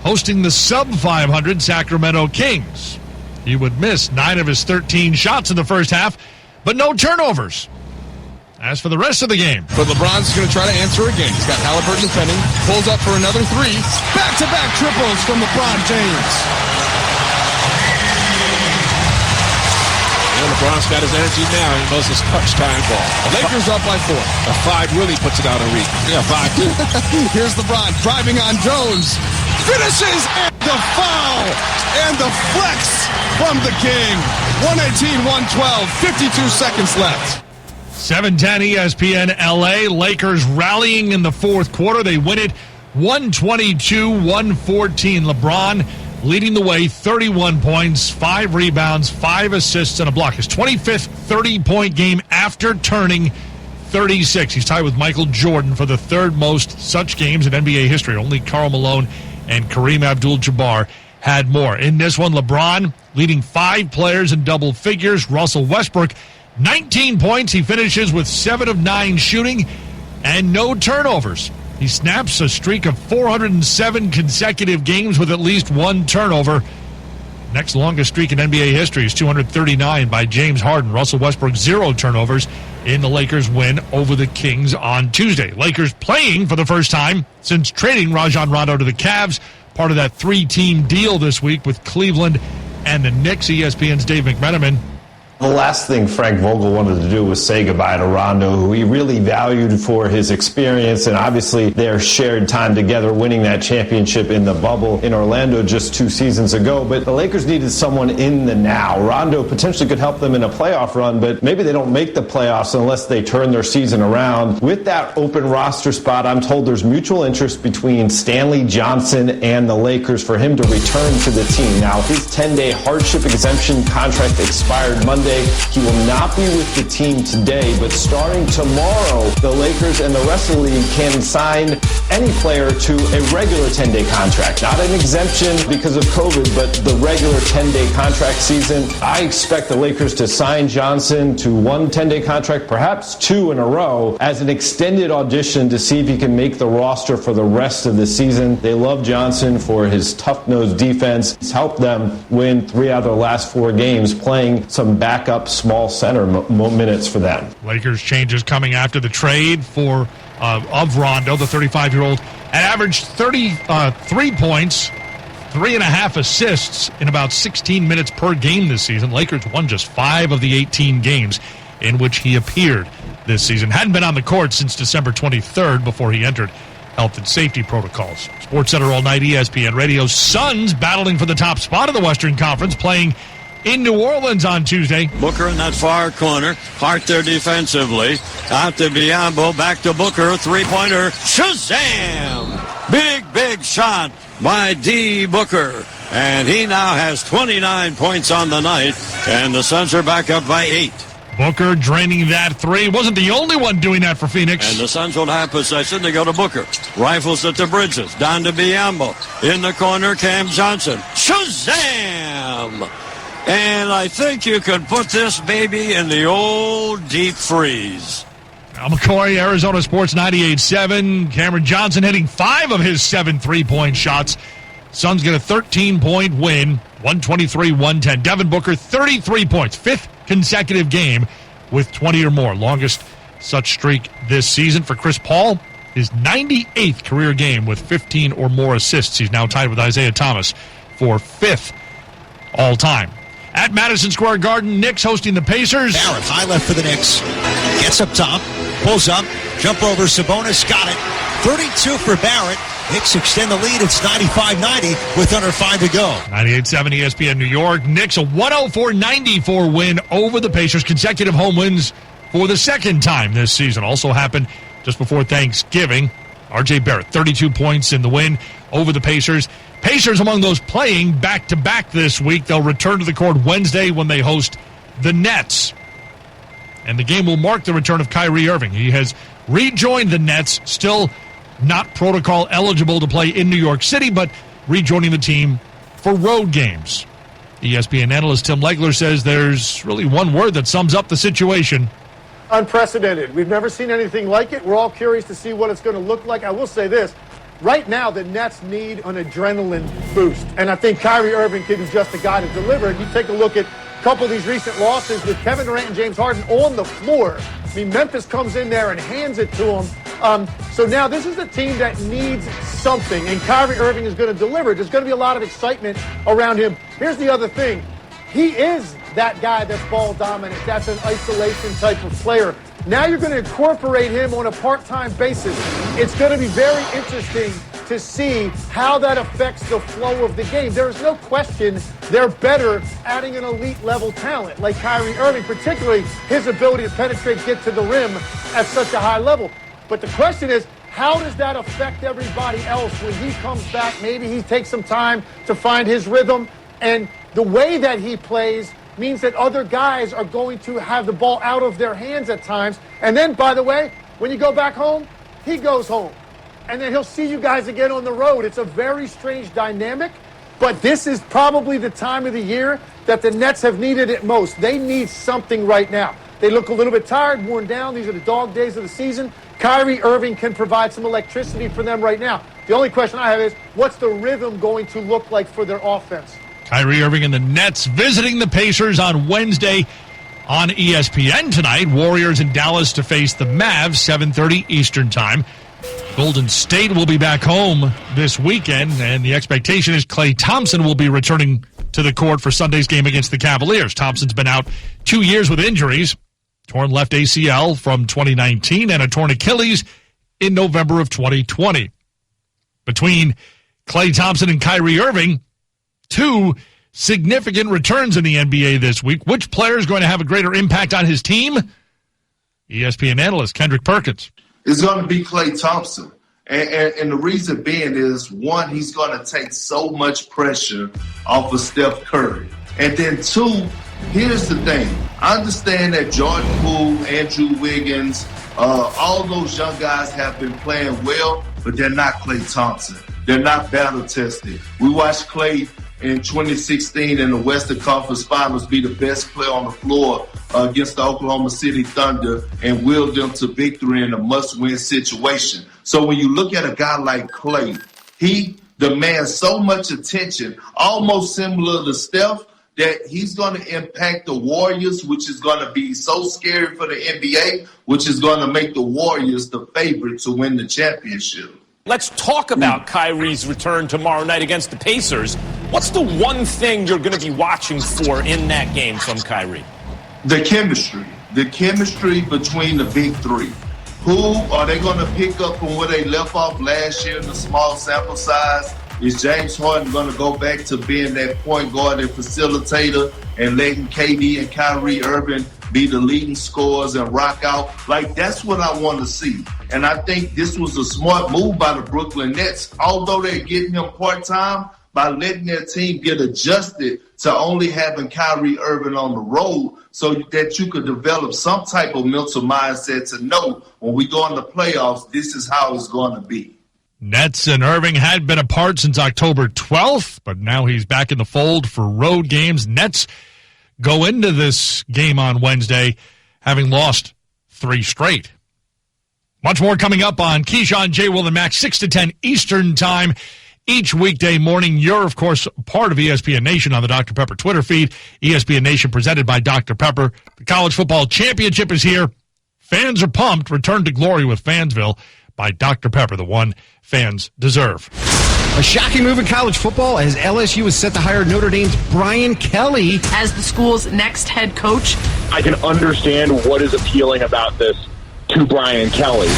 hosting the sub-500 Sacramento Kings. He would miss 9 of his 13 shots in the first half, but no turnovers. As for the rest of the game. But LeBron's going to try to answer again. He's got Halliburton defending, pulls up for another 3. Back-to-back triples from LeBron James. And LeBron's got his energy now. He knows it's clutch time ball. Lakers up by 4. A 5 really puts it out of reach. Yeah, 5-2. Here's LeBron driving on Jones. Finishes and the foul. And the flex from the King. 118-112. 52 seconds left. 7:10 ESPN LA. Lakers rallying in the fourth quarter. They win it 122-114. LeBron leading the way, 31 points, 5 rebounds, 5 assists, and a block. His 25th 30-point game after turning 36. He's tied with Michael Jordan for the 3rd most such games in NBA history. Only Karl Malone and Kareem Abdul-Jabbar had more. In this one, LeBron leading 5 players in double figures. Russell Westbrook, 19 points. He finishes with 7 of 9 shooting and no turnovers. He snaps a streak of 407 consecutive games with at least one turnover. Next longest streak in NBA history is 239 by James Harden. Russell Westbrook, 0 turnovers in the Lakers' win over the Kings on Tuesday. Lakers playing for the first time since trading Rajon Rondo to the Cavs, part of that 3-team deal this week with Cleveland and the Knicks. ESPN's Dave McMenamin. The last thing Frank Vogel wanted to do was say goodbye to Rondo, who he really valued for his experience, and obviously their shared time together winning that championship in the bubble in Orlando just 2 seasons ago. But the Lakers needed someone in the now. Rondo potentially could help them in a playoff run, but maybe they don't make the playoffs unless they turn their season around. With that open roster spot, I'm told there's mutual interest between Stanley Johnson and the Lakers for him to return to the team. Now, his 10-day hardship exemption contract expired Monday. He will not be with the team today, but starting tomorrow, the Lakers and the rest of the league can sign any player to a regular 10-day contract. Not an exemption because of COVID, but the regular 10-day contract season. I expect the Lakers to sign Johnson to one 10-day contract, perhaps 2 in a row, as an extended audition to see if he can make the roster for the rest of the season. They love Johnson for his tough-nosed defense. He's helped them win 3 out of their last 4 games, playing some backup small center minutes for them. Lakers changes coming after the trade of Rondo, the 35-year-old, and averaged 33 points, 3.5 assists in about 16 minutes per game this season. Lakers won just 5 of the 18 games in which he appeared this season. Hadn't been on the court since December 23rd before he entered health and safety protocols. Sports Center all night, ESPN Radio. Suns battling for the top spot of the Western Conference, playing in New Orleans on Tuesday. Booker in that far corner. Hart there defensively. Out to Biyombo. Back to Booker. 3-pointer. Shazam! Big shot by D. Booker. And he now has 29 points on the night. And the Suns are back up by 8. Booker draining that 3. Wasn't the only one doing that for Phoenix. And the Suns will have possession. They go to Booker. Rifles it to Bridges. Down to Biyombo. In the corner, Cam Johnson. Shazam! And I think you could put this baby in the old deep freeze. Al McCoy, Arizona Sports 98.7. Cameron Johnson hitting 5 of his 7 3-point shots. Suns get a 13-point win, 123-110. Devin Booker, 33 points, 5th consecutive game with 20 or more. Longest such streak this season. For Chris Paul, his 98th career game with 15 or more assists. He's now tied with Isaiah Thomas for 5th all-time. At Madison Square Garden, Knicks hosting the Pacers. Barrett, high left for the Knicks. Gets up top, pulls up, jump over Sabonis, got it. 32 for Barrett. Knicks extend the lead. It's 95-90 with under 5 to go. 98.7 ESPN New York. Knicks a 104-94 win over the Pacers. Consecutive home wins for the second time this season. Also happened just before Thanksgiving. R.J. Barrett, 32 points in the win over the Pacers. Pacers among those playing back-to-back this week. They'll return to the court Wednesday when they host the Nets. And the game will mark the return of Kyrie Irving. He has rejoined the Nets, still not protocol eligible to play in New York City, but rejoining the team for road games. ESPN analyst Tim Legler says there's really one word that sums up the situation. Unprecedented. We've never seen anything like it. We're all curious to see what it's going to look like. I will say this. Right now, the Nets need an adrenaline boost, and I think Kyrie Irving could be just the guy to deliver it. You take a look at a couple of these recent losses with Kevin Durant and James Harden on the floor. I mean, Memphis comes in there and hands it to them. So now this is a team that needs something, and Kyrie Irving is going to deliver. There's going to be a lot of excitement around him. Here's the other thing. He is that guy that's ball dominant. That's an isolation type of player. Now you're going to incorporate him on a part-time basis. It's going to be very interesting to see how that affects the flow of the game. There is no question they're better adding an elite level talent like Kyrie Irving, particularly his ability to penetrate, get to the rim at such a high level. But the question is, how does that affect everybody else when he comes back? Maybe he takes some time to find his rhythm, and the way that he plays means that other guys are going to have the ball out of their hands at times. And then, by the way, when you go back home, he goes home. And then he'll see you guys again on the road. It's a very strange dynamic, but this is probably the time of the year that the Nets have needed it most. They need something right now. They look a little bit tired, worn down. These are the dog days of the season. Kyrie Irving can provide some electricity for them right now. The only question I have is, what's the rhythm going to look like for their offense? Kyrie Irving and the Nets visiting the Pacers on Wednesday on ESPN tonight. Warriors in Dallas to face the Mavs, 7:30 Eastern Time. Golden State will be back home this weekend, and the expectation is Klay Thompson will be returning to the court for Sunday's game against the Cavaliers. Thompson's been out 2 years with injuries, torn left ACL from 2019 and a torn Achilles in November of 2020. Between Klay Thompson and Kyrie Irving, two significant returns in the NBA this week. Which player is going to have a greater impact on his team? ESPN analyst Kendrick Perkins. It's going to be Klay Thompson. And the reason being is, one, he's going to take so much pressure off of Steph Curry. And then two, here's the thing. I understand that Jordan Poole, Andrew Wiggins, all those young guys have been playing well, but they're not Klay Thompson. They're not battle tested. We watched Klay in 2016 in the Western Conference Finals be the best player on the floor against the Oklahoma City Thunder and willed them to victory in a must-win situation. So when you look at a guy like Klay, he demands so much attention, almost similar to Steph, that he's going to impact the Warriors, which is going to be so scary for the NBA, which is going to make the Warriors the favorite to win the championship. Let's talk about Kyrie's return tomorrow night against the Pacers. What's the one thing you're going to be watching for in that game from Kyrie? The chemistry. The chemistry between the big three. Who are they going to pick up from where they left off last year in the small sample size? Is James Harden going to go back to being that point guard and facilitator and letting KD and Kyrie Irving be the leading scorers and rock out? Like, that's what I want to see. And I think this was a smart move by the Brooklyn Nets, although they're getting him part-time, by letting their team get adjusted to only having Kyrie Irving on the road so that you could develop some type of mental mindset to know when we go in the playoffs, this is how it's going to be. Nets and Irving had been apart since October 12th, but now he's back in the fold for road games. Nets go into this game on Wednesday having lost 3 straight. Much more coming up on Keyshawn, J. Will, and Max, 6 to 10 Eastern Time each weekday morning. You're, of course, part of ESPN Nation on the Dr. Pepper Twitter feed. ESPN Nation presented by Dr. Pepper. The College Football Championship is here. Fans are pumped. Return to glory with Fansville by Dr. Pepper, the one fans deserve. A shocking move in college football as LSU is set to hire Notre Dame's Brian Kelly as the school's next head coach. I can understand what is appealing about this to Brian Kelly.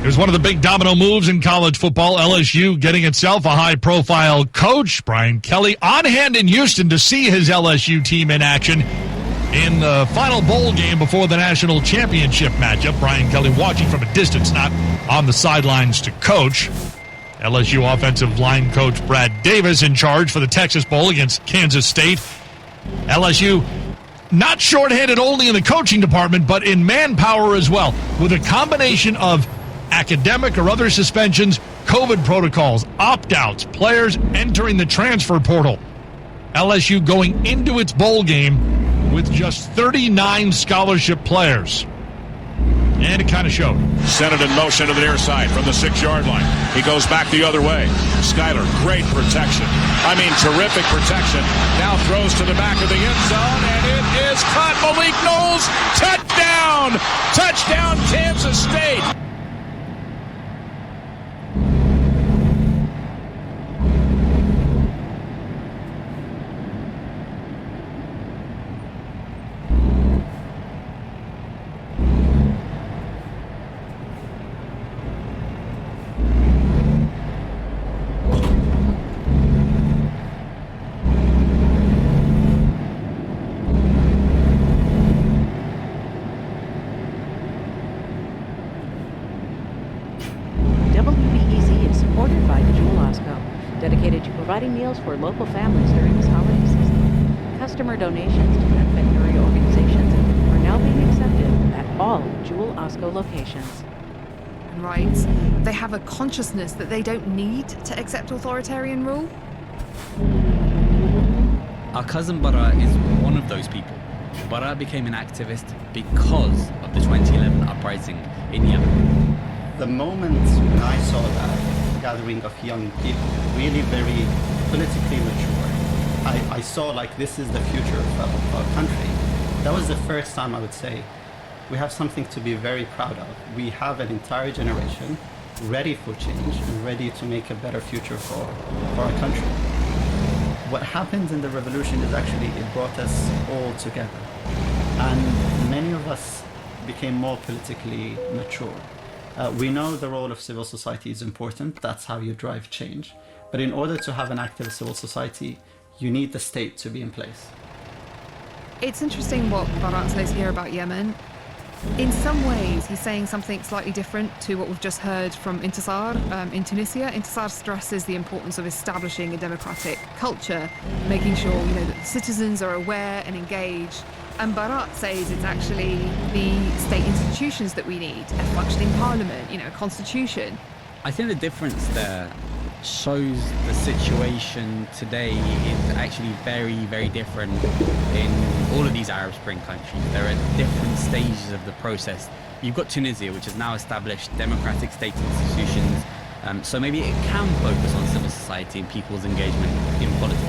It was one of the big domino moves in college football. LSU getting itself a high-profile coach, Brian Kelly, on hand in Houston to see his LSU team in action in the final bowl game before the national championship matchup. Brian Kelly watching from a distance, not on the sidelines to coach. LSU offensive line coach Brad Davis in charge for the Texas Bowl against Kansas State. LSU not shorthanded only in the coaching department, but in manpower as well, with a combination of academic or other suspensions, COVID protocols, opt-outs, players entering the transfer portal. LSU going into its bowl game with just 39 scholarship players. And it kind of showed. Sent it in motion to the near side from the 6-yard line. He goes back the other way. Skyler, great protection. I mean, terrific protection. Now throws to the back of the end zone, and it is caught. Malik Knowles, touchdown! Touchdown, Kansas State! Providing meals for local families during this holiday season. Customer donations to benefit organizations are now being accepted at all Jewel Osco locations. Right. They have a consciousness that they don't need to accept authoritarian rule. Our cousin Bara is one of those people. Bara became an activist because of the 2011 uprising in Yemen. The moment when I saw that gathering of young people, really very politically mature, I saw like this is the future of our country. That was the first time I would say we have something to be very proud of. We have an entire generation ready for change and ready to make a better future for our country. What happened in the revolution is actually it brought us all together. And many of us became more politically mature. We know the role of civil society is important. That's how you drive change. But in order to have an active civil society, you need the state to be in place. It's interesting what Barat says here about Yemen. In some ways, he's saying something slightly different to what we've just heard from Intisar in Tunisia. Intisar stresses the importance of establishing a democratic culture, making sure that citizens are aware and engaged. And Barat says it's actually the state institutions that we need, a functioning parliament, a constitution. I think the difference there shows the situation today is actually very, very different in all of these Arab Spring countries. There are different stages of the process. You've got Tunisia, which has now established democratic state institutions, so maybe it can focus on civil society and people's engagement in politics.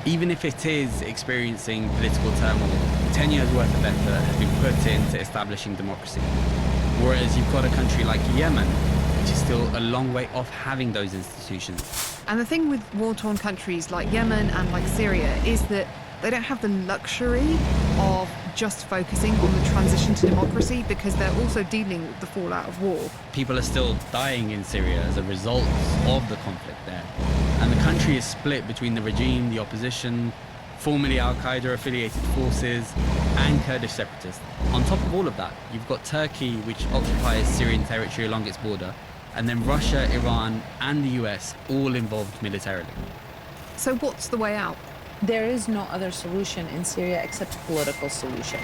Even if it is experiencing political turmoil, 10 years worth of effort has been put into establishing democracy. Whereas you've got a country like Yemen, which is still a long way off having those institutions. And the thing with war-torn countries like Yemen and like Syria is that they don't have the luxury of just focusing on the transition to democracy because they're also dealing with the fallout of war. People are still dying in Syria as a result of the conflict there. And the country is split between the regime, the opposition, formerly Al-Qaeda affiliated forces, and Kurdish separatists. On top of all of that, you've got Turkey, which occupies Syrian territory along its border, and then Russia, Iran, and the US all involved militarily. So what's the way out? There is no other solution in Syria except a political solution.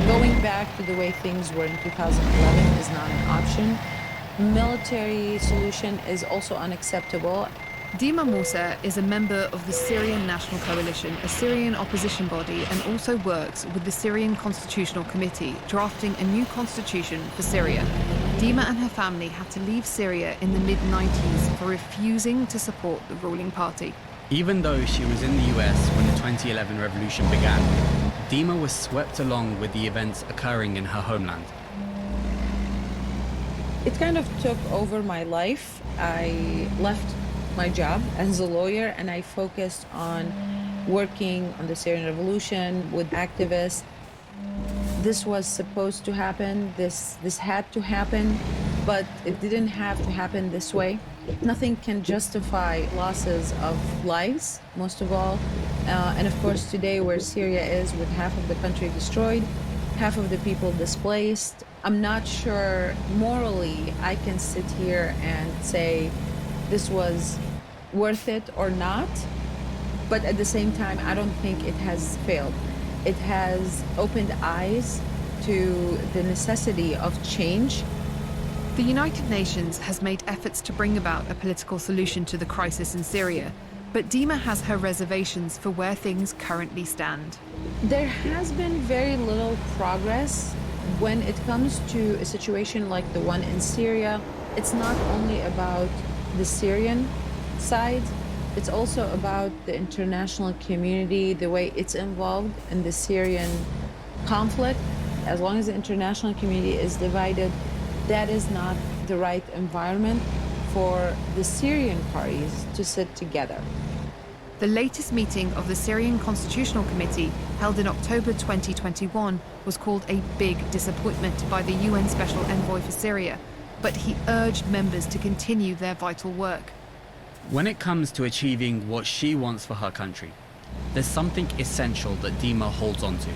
Going back to the way things were in 2011 is not an option. Military solution is also unacceptable. Dima Musa is a member of the Syrian National Coalition, a Syrian opposition body, and also works with the Syrian Constitutional Committee, drafting a new constitution for Syria. Dima and her family had to leave Syria in the mid-90s for refusing to support the ruling party. Even though she was in the US when the 2011 revolution began, Dima was swept along with the events occurring in her homeland. It kind of took over my life. I left my job as a lawyer and I focused on working on the Syrian revolution with activists. This was supposed to happen, this had to happen, but it didn't have to happen this way. Nothing can justify losses of lives, most of all. And of course today where Syria is with half of the country destroyed, half of the people displaced, I'm not sure morally I can sit here and say this was worth it or not, but at the same time I don't think it has failed. It has opened eyes to the necessity of change. The United Nations has made efforts to bring about a political solution to the crisis in Syria, but Dima has her reservations for where things currently stand. There has been very little progress when it comes to a situation like the one in Syria. It's not only about the Syrian side, it's also about the international community, the way it's involved in the Syrian conflict. As long as the international community is divided, that is not the right environment for the Syrian parties to sit together. The latest meeting of the Syrian Constitutional Committee, held in October 2021, was called a big disappointment by the UN Special Envoy for Syria, but he urged members to continue their vital work. When it comes to achieving what she wants for her country, there's something essential that Dima holds on to.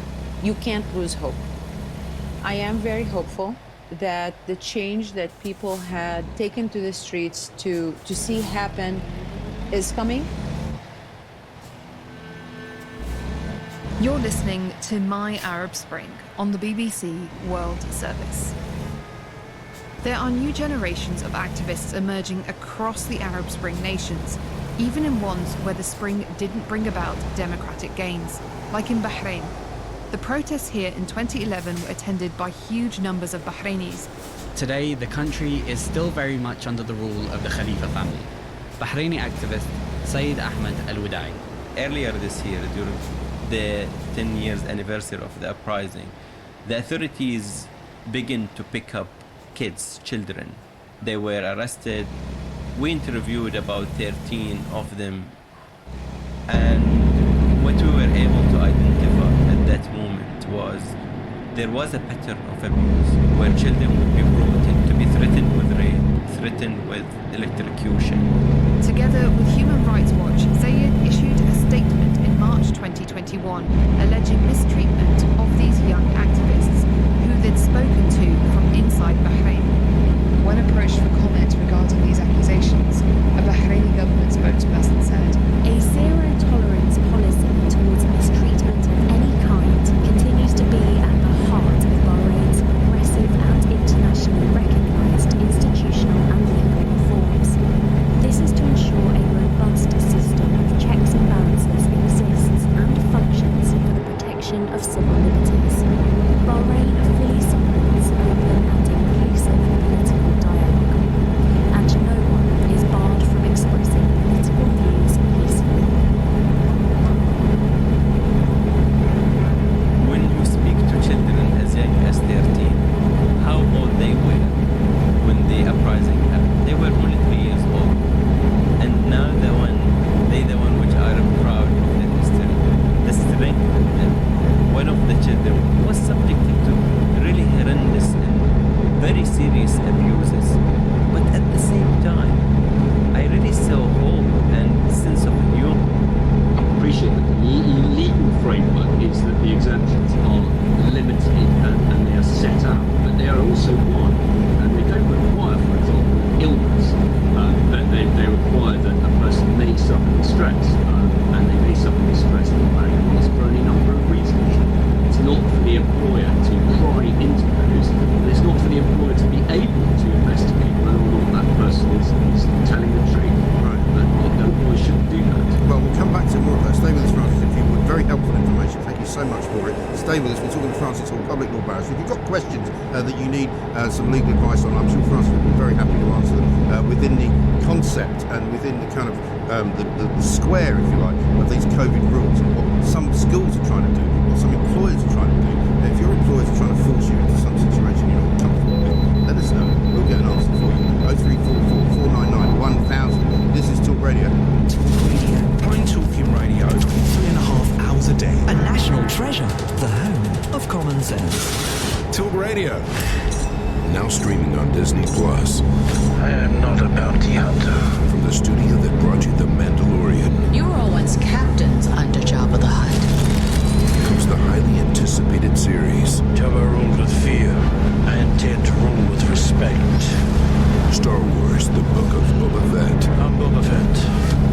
You can't lose hope. I am very hopeful that the change that people had taken to the streets to see happen is coming. You're listening to My Arab Spring on the BBC World Service. There are new generations of activists emerging across the Arab Spring nations, even in ones where the spring didn't bring about democratic gains, like in Bahrain. The protests here in 2011 were attended by huge numbers of Bahrainis. Today, the country is still very much under the rule of the Khalifa family. Bahraini activist Saeed Ahmed Al-Wadai. Earlier this year, during the 10 years anniversary of the uprising, the authorities began to pick up kids, children. They were arrested. We interviewed about 13 of them, and what we were able to identify at that moment was there was a pattern of abuse where children would be brought in to be threatened with rape, threatened with electrocution. Together with Human Rights Watch, Zayed issued a statement in March 2021 alleging mistreatment of these young activists who they'd spoken to from inside Bahrain. When approached for comment regarding these accusations, a Bahraini government spokesperson said, "A zero-tolerance policy towards mistreatment of any kind continues to be at the heart of Bahrain's progressive and internationally recognised institutional and legal reforms. This is to ensure a robust system of checks and balances exists and functions for the protection of civil liberties. Bahrain fully supports open and inclusive political dialogue, and no one is barred from expressing political views peacefully." When you speak to children as young as 13, how old they were when the uprising happened? They were only 3 years old. And now the one which I am proud of the history, the strength of them. One of the children was subjected to really horrendous and very serious abuses. But at the same time, I really saw hope and sense of humor. I appreciate that the legal framework is that the exemptions are limited and they are set out, but they are also wide, and they don't require, for example, illness. They require that a person may suffer distress, and they may suffer distress for any number of reasons. It's not for the employer to pry into those, and it's not for the employer to be able to investigate whether or not that person is telling the truth. Right. But the employer shouldn't do that. Well, we'll come back to more of that. Stay with us, Francis, if you would. Very helpful information. Thank you so much for it. Stay with us. We're talking to Francis Hall, Public Law Barrister. If you've got questions that you need some legal advice on, I'm sure Francis will be very happy to answer them within the concept and within the kind of the square, if you like, of these COVID rules and what some schools are trying to do, what some employers are trying to do. If your employers are trying to force you into some situation you're not comfortable with, let us know. We'll get an answer for you. 0344 499 1000. This is Talk Radio. Prime Talking Radio, 3.5 hours a day. A national treasure, the home of common sense. Talk Radio. Now streaming on Disney Plus. I am not a bounty hunter. From the studio that brought you The Mandalorian. You were all once captains under Jabba the Hutt. Comes the highly anticipated series. Jabba ruled with fear. I intend to rule with respect. Star Wars, The Book of Boba Fett. I'm Boba Fett.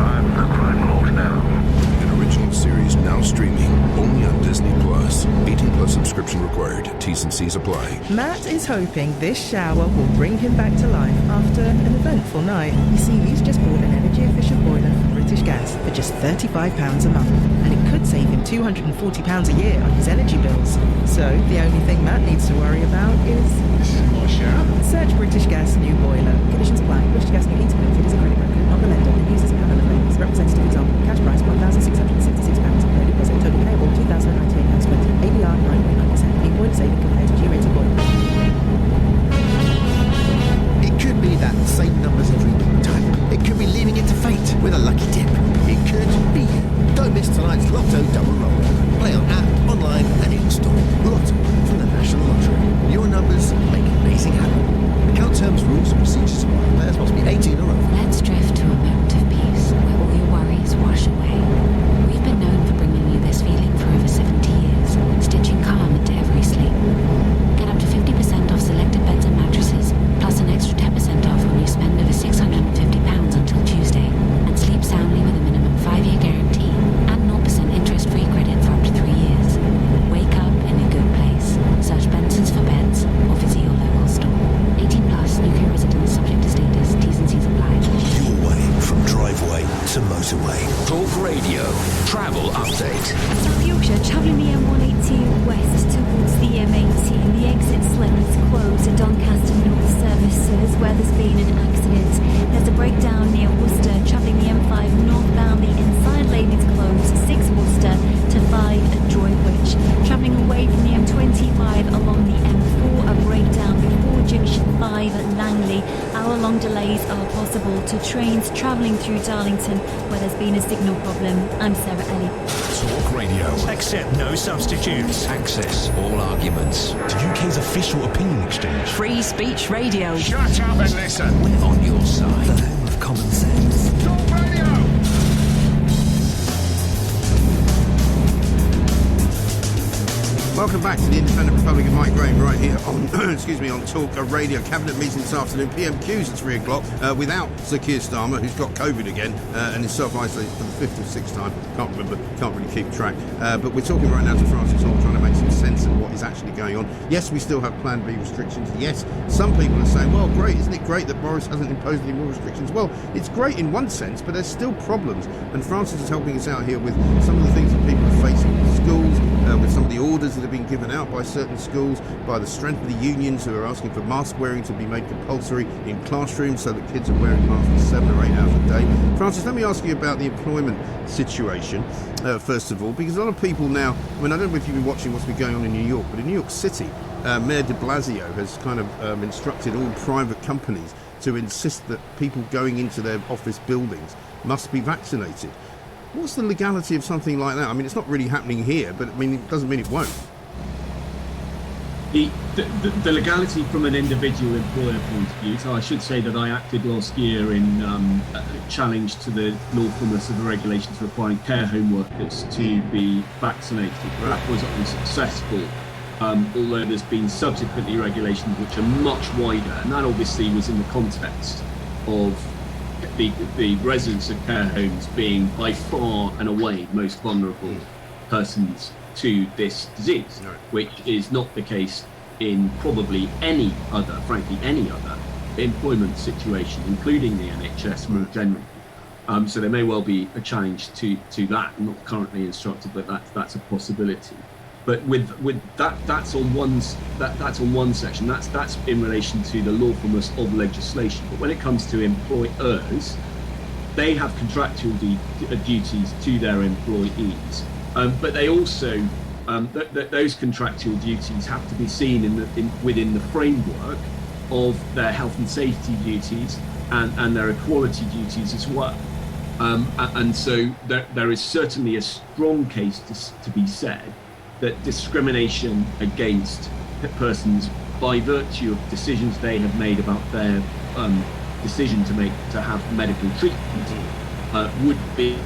I'm the Crime Lord now. An original series now streaming only on Disney Plus. 18 plus subscription required. T's and C's apply. Matt is hoping this shower will bring him back to life after an eventful night. You see, he's just bought an energy efficient boiler from British Gas for just £35 a month, and it could save him £240 a year on his energy bills. So the only thing Matt needs to worry about is my shower. Search British Gas new boiler. Conditions apply. British Gas new heating bill. It is a credit broker, not the lender, and uses panel of rates. Representative example. Cash price £1,666. Credit deposit total payable £2,098.20. APR 9.9%. New boiler saving compared to G-rated boiler. It could be that same numbers every time. It could be leaning into fate with a lucky dip. It could be you. Don't miss tonight's Lotto Double Roll. Play on app, online, and in-store. Lotto from the National Lottery. Your numbers, at Langley. Hour-long delays are possible to trains travelling through Darlington, where there's been a signal problem. I'm Sarah Ellie. Talk Radio. Accept no substitutes. Access all arguments. The UK's official opinion exchange. Free Speech Radio. Shut up and listen. We're on your side. The home of common sense. Talk Radio. Welcome back to the Independent Republican Mike Graham right here on on Talk Radio. Cabinet meeting this afternoon, PMQs at 3 o'clock without Sir Keir Starmer, who's got COVID again and is self-isolated for the 5th or 6th time. Can't remember, can't really keep track. But we're talking right now to Francis Hall, trying to make some sense of what is actually going on. Yes, we still have Plan B restrictions. Yes, some people are saying, well, great, isn't it great that Boris hasn't imposed any more restrictions? Well, it's great in one sense, but there's still problems. And Francis is helping us out here with some of the things that people are facing with schools, with some of the orders that have been given out by certain schools, by the strength of the unions who are asking for mask wearing to be made compulsory in classrooms so that kids are wearing masks for 7 or 8 hours a day. Francis, let me ask you about the employment situation, first of all, because a lot of people now, I mean, I don't know if you've been watching what's been going on in New York, but in New York City, Mayor de Blasio has kind of instructed all private companies to insist that people going into their office buildings must be vaccinated. What's the legality of something like that? I mean, it's not really happening here, but I mean, it doesn't mean it won't. The legality from an individual employer point of view, so I should say that I acted last year in a challenge to the lawfulness of the regulations requiring care home workers to be vaccinated. That was unsuccessful, although there's been subsequently regulations which are much wider, and that obviously was in the context of the residents of care homes being by far and away most vulnerable persons to this disease, which is not the case in probably any other employment situation, including the NHS more generally. So there may well be a challenge to that. I'm not currently instructed, but that's a possibility. But with that, that's on one section. That's in relation to the lawfulness of legislation. But when it comes to employers, they have contractual duties to their employees. But they also, those contractual duties have to be seen within the framework of their health and safety duties and their equality duties as well. And so there is certainly a strong case to be said that discrimination against persons by virtue of decisions they have made about their decision to have medical treatment would be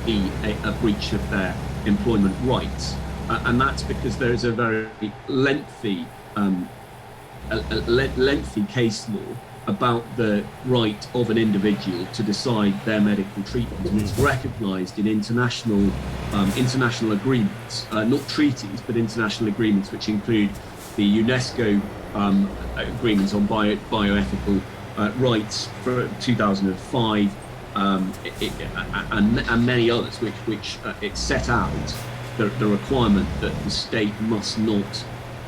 a breach of their employment rights, and that's because there is a very lengthy case law about the right of an individual to decide their medical treatment, and it's recognised in international agreements, not treaties, but international agreements, which include the UNESCO agreements on bioethical rights for 2005. And many others, which it set out the requirement that the state must not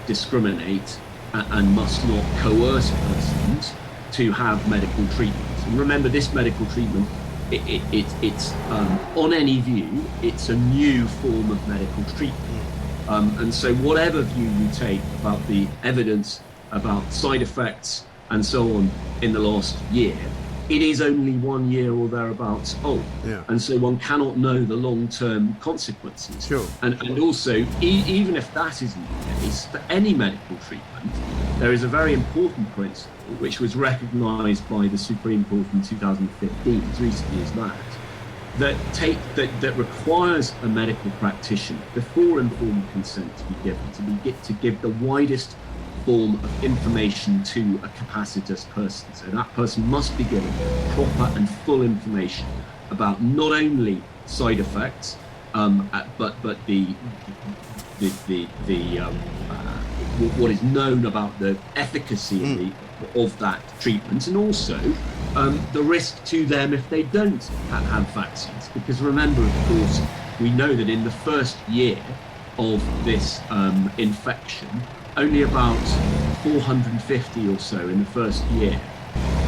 discriminate and must not coerce persons to have medical treatment. And remember, this medical treatment, it's on any view, it's a new form of medical treatment. And so whatever view you take about the evidence about side effects and so on in the last year, it is only 1 year or thereabouts old. And so one cannot know the long-term consequences. Sure. And also, even if that isn't the case, for any medical treatment, there is a very important principle which was recognised by the Supreme Court in 2015, as recently as that requires a medical practitioner, before informed consent to be given, to give the widest form of information to a capacitous person. So that person must be given proper and full information about not only side effects, but what is known about the efficacy of that treatment, and also the risk to them if they don't have vaccines. Because remember, of course, we know that in the first year of this infection, only about 450 or so in the first year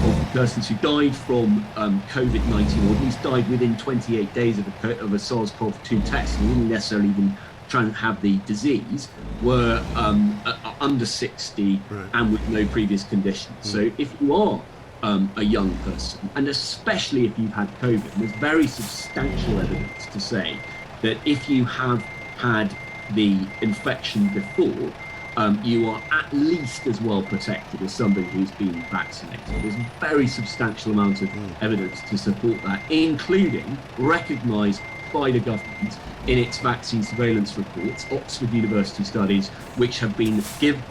of persons who died from COVID-19, or at least died within 28 days of a SARS-CoV-2 test, and didn't necessarily even have the disease were under 60 and with no previous conditions. So if you are a young person, and especially if you've had COVID, there's very substantial evidence to say that if you have had the infection before, you are at least as well protected as somebody who's been vaccinated. There's a very substantial amount of evidence to support that, including recognised by the government in its vaccine surveillance reports, Oxford University studies, which have been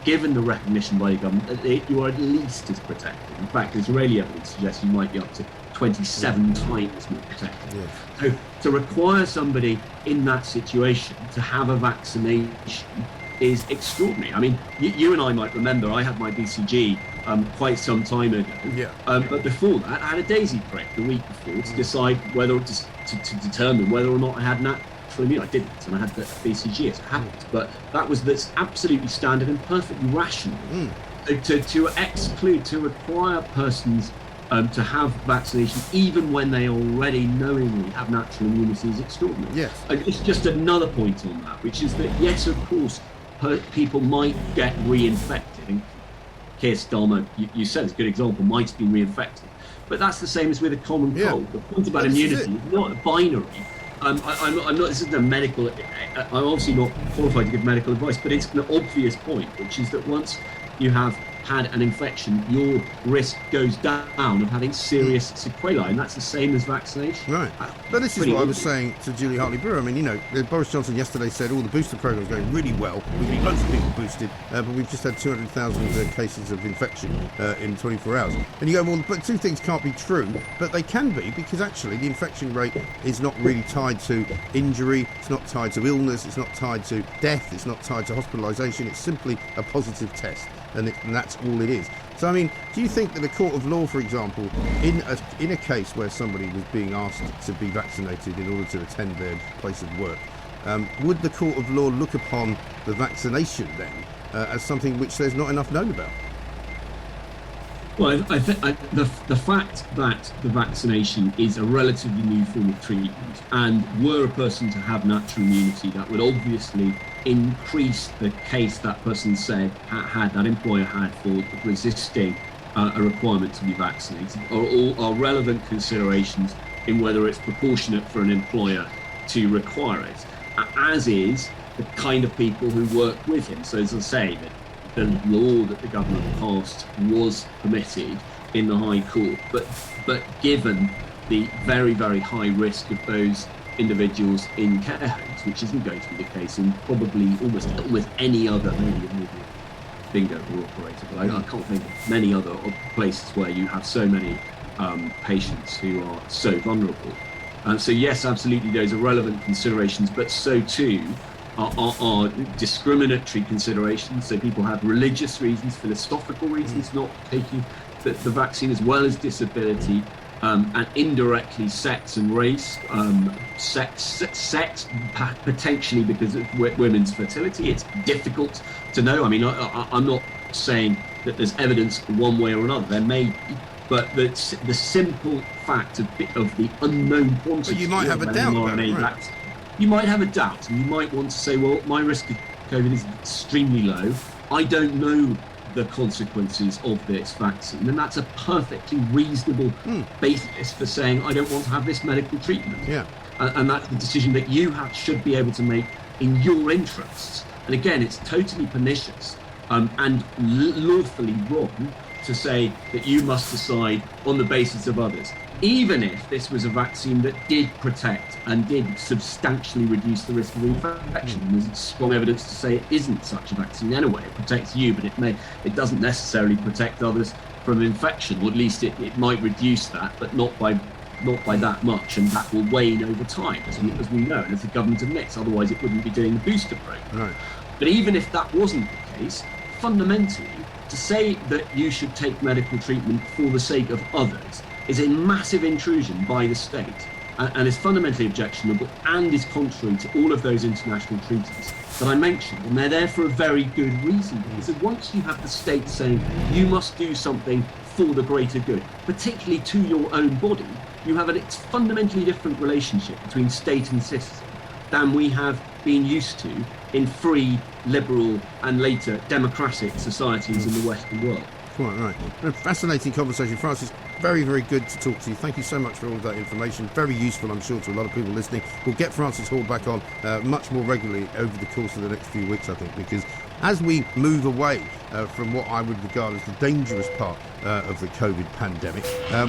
given the recognition by the government that you are at least as protected. In fact, Israeli evidence suggests you might be up to 27 times more protected. So to require somebody in that situation to have a vaccination is extraordinary. I mean, you and I might remember I had my BCG quite some time ago. But before that, I had a daisy prick the week before to decide whether to determine whether or not I had natural immunity. I didn't, and I had the BCG as it happened. But that's absolutely standard and perfectly rational. To exclude, to require persons to have vaccination even when they already knowingly have natural immunity is extraordinary. It's just another point on that, which is that yes, of course, people might get reinfected. And Keir Starmer, you said, it's a good example, might have been reinfected. But that's the same as with a common cold. The point about immunity is not binary. I'm not. This isn't a medical. I'm obviously not qualified to give medical advice, but it's an obvious point, which is that once you have had an infection, your risk goes down of having serious sequelae, and that's the same as vaccination. But this is what I was saying to Julie Hartley-Brewer. I mean, Boris Johnson yesterday said all the booster program's going really well. We've got loads of people boosted, but we've just had 200,000 cases of infection in 24 hours. And you go, well, but two things can't be true, but they can be, because actually the infection rate is not really tied to injury, it's not tied to illness, it's not tied to death, it's not tied to hospitalisation, it's simply a positive test. And that's all it is. So, I mean, do you think that a court of law, for example, in a case where somebody was being asked to be vaccinated in order to attend their place of work, would the court of law look upon the vaccination then as something which there's not enough known about? Well, I think the fact that the vaccination is a relatively new form of treatment, and were a person to have natural immunity, that would obviously increase the case that person said that employer had for resisting a requirement to be vaccinated, are relevant considerations in whether it's proportionate for an employer to require it, as is the kind of people who work with him. So, as I say, the law that the government passed was permitted in the High Court, but given the very, very high risk of those individuals in care homes, which isn't going to be the case in probably almost any other, maybe bingo operator, but I can't think of many other places where you have so many patients who are so vulnerable. So yes, absolutely, those are relevant considerations, but so too are discriminatory considerations. So people have religious reasons, philosophical reasons not taking the vaccine, as well as disability, and indirectly sex and race, sex potentially because of women's fertility. It's difficult to know. I mean, I'm not saying that there's evidence one way or another. There may be, but the simple fact of the unknown quantity. But you might have a doubt about it, right? You might have a doubt, and you might want to say, well, my risk of COVID is extremely low. I don't know the consequences of this vaccine, and that's a perfectly reasonable basis for saying I don't want to have this medical treatment. And that's the decision that you should be able to make in your interests. And again, it's totally pernicious and lawfully wrong to say that you must decide on the basis of others, even if this was a vaccine that did protect and did substantially reduce the risk of infection. There's strong evidence to say it isn't such a vaccine anyway. It protects you, but it doesn't necessarily protect others from infection, or at least it might reduce that, but not by that much, and that will wane over time, as we know, and as the government admits. Otherwise, it wouldn't be doing the booster program. But even if that wasn't the case, fundamentally, to say that you should take medical treatment for the sake of others is a massive intrusion by the state, and is fundamentally objectionable and is contrary to all of those international treaties that I mentioned. And they're there for a very good reason, because once you have the state saying you must do something for the greater good, particularly to your own body, you have a fundamentally different relationship between state and citizen. than we have been used to in free, liberal and later democratic societies in the Western world. Quite right. A fascinating conversation, Francis. Very, very good to talk to you. Thank you so much for all of that information. Very useful, I'm sure, to a lot of people listening. We'll get Francis Hall back on much more regularly over the course of the next few weeks, I think, because as we move away from what I would regard as the dangerous part of the COVID pandemic,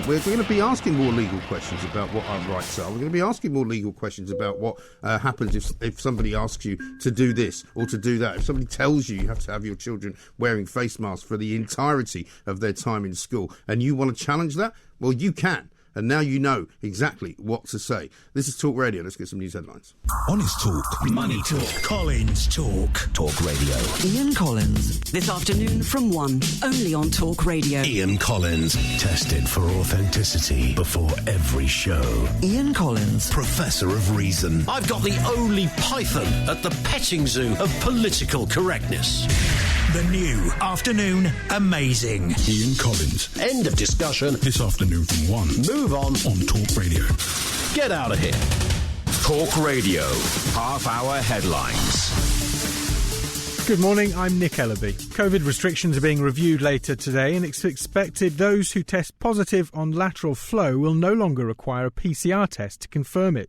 we're going to be asking more legal questions about what our rights are. We're going to be asking more legal questions about what happens if somebody asks you to do this or to do that. If somebody tells you you have to have your children wearing face masks for the entirety of their time in school and you want to challenge that, well, you can. And now you know exactly what to say. This is Talk Radio. Let's get some news headlines. Honest Talk. Money Talk. Collins Talk. Talk Radio. Ian Collins. This afternoon from 1, only on Talk Radio. Ian Collins. Tested for authenticity before every show. Ian Collins. Professor of Reason. I've got the only python at the petting zoo of political correctness. The new afternoon amazing. Ian Collins. End of discussion. This afternoon from 1. Move on. On Talk Radio. Get out of here. Talk Radio. Half-hour headlines. Good morning, I'm Nick Ellaby. COVID restrictions are being reviewed later today and it's expected those who test positive on lateral flow will no longer require a PCR test to confirm it.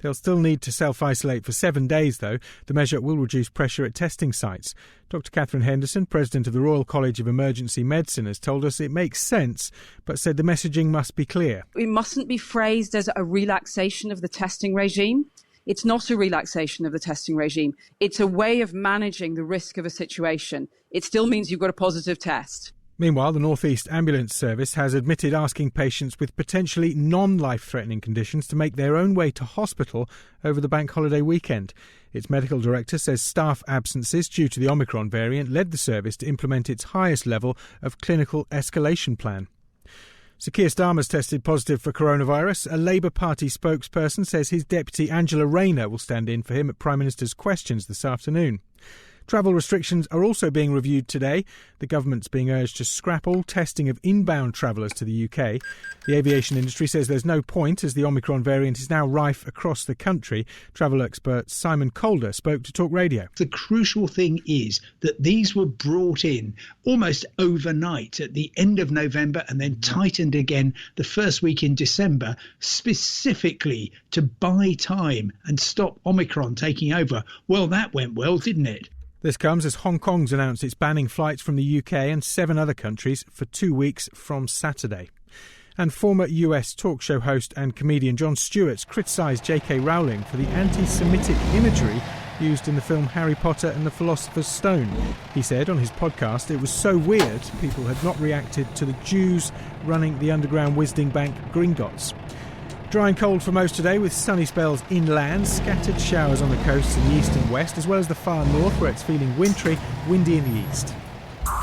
They'll still need to self-isolate for 7 days, though. The measure will reduce pressure at testing sites. Dr. Catherine Henderson, President of the Royal College of Emergency Medicine, has told us it makes sense, but said the messaging must be clear. It mustn't be phrased as a relaxation of the testing regime. It's not a relaxation of the testing regime. It's a way of managing the risk of a situation. It still means you've got a positive test. Meanwhile, the North East Ambulance Service has admitted asking patients with potentially non-life-threatening conditions to make their own way to hospital over the bank holiday weekend. Its medical director says staff absences due to the Omicron variant led the service to implement its highest level of clinical escalation plan. Sir Keir Starmer's tested positive for coronavirus. A Labour Party spokesperson says his deputy Angela Rayner will stand in for him at Prime Minister's Questions this afternoon. Travel restrictions are also being reviewed today. The government's being urged to scrap all testing of inbound travellers to the UK. The aviation industry says there's no point as the Omicron variant is now rife across the country. Travel expert Simon Calder spoke to Talk Radio. The crucial thing is that these were brought in almost overnight at the end of November and then tightened again the first week in December, specifically to buy time and stop Omicron taking over. Well, that went well, didn't it? This comes as Hong Kong's announced it's banning flights from the UK and 7 other countries for 2 weeks from Saturday. And former US talk show host and comedian Jon Stewart's criticised J.K. Rowling for the anti-Semitic imagery used in the film Harry Potter and the Philosopher's Stone. He said on his podcast it was so weird people had not reacted to the Jews running the underground Wisdom Bank Gringotts. Dry and cold for most today with sunny spells inland, scattered showers on the coasts in the east and west, as well as the far north where it's feeling wintry, windy in the east.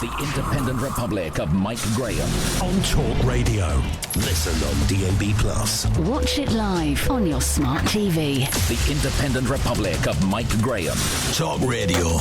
The Independent Republic of Mike Graham on Talk Radio. Listen on DAB+. Watch it live on your smart TV. The Independent Republic of Mike Graham. Talk Radio.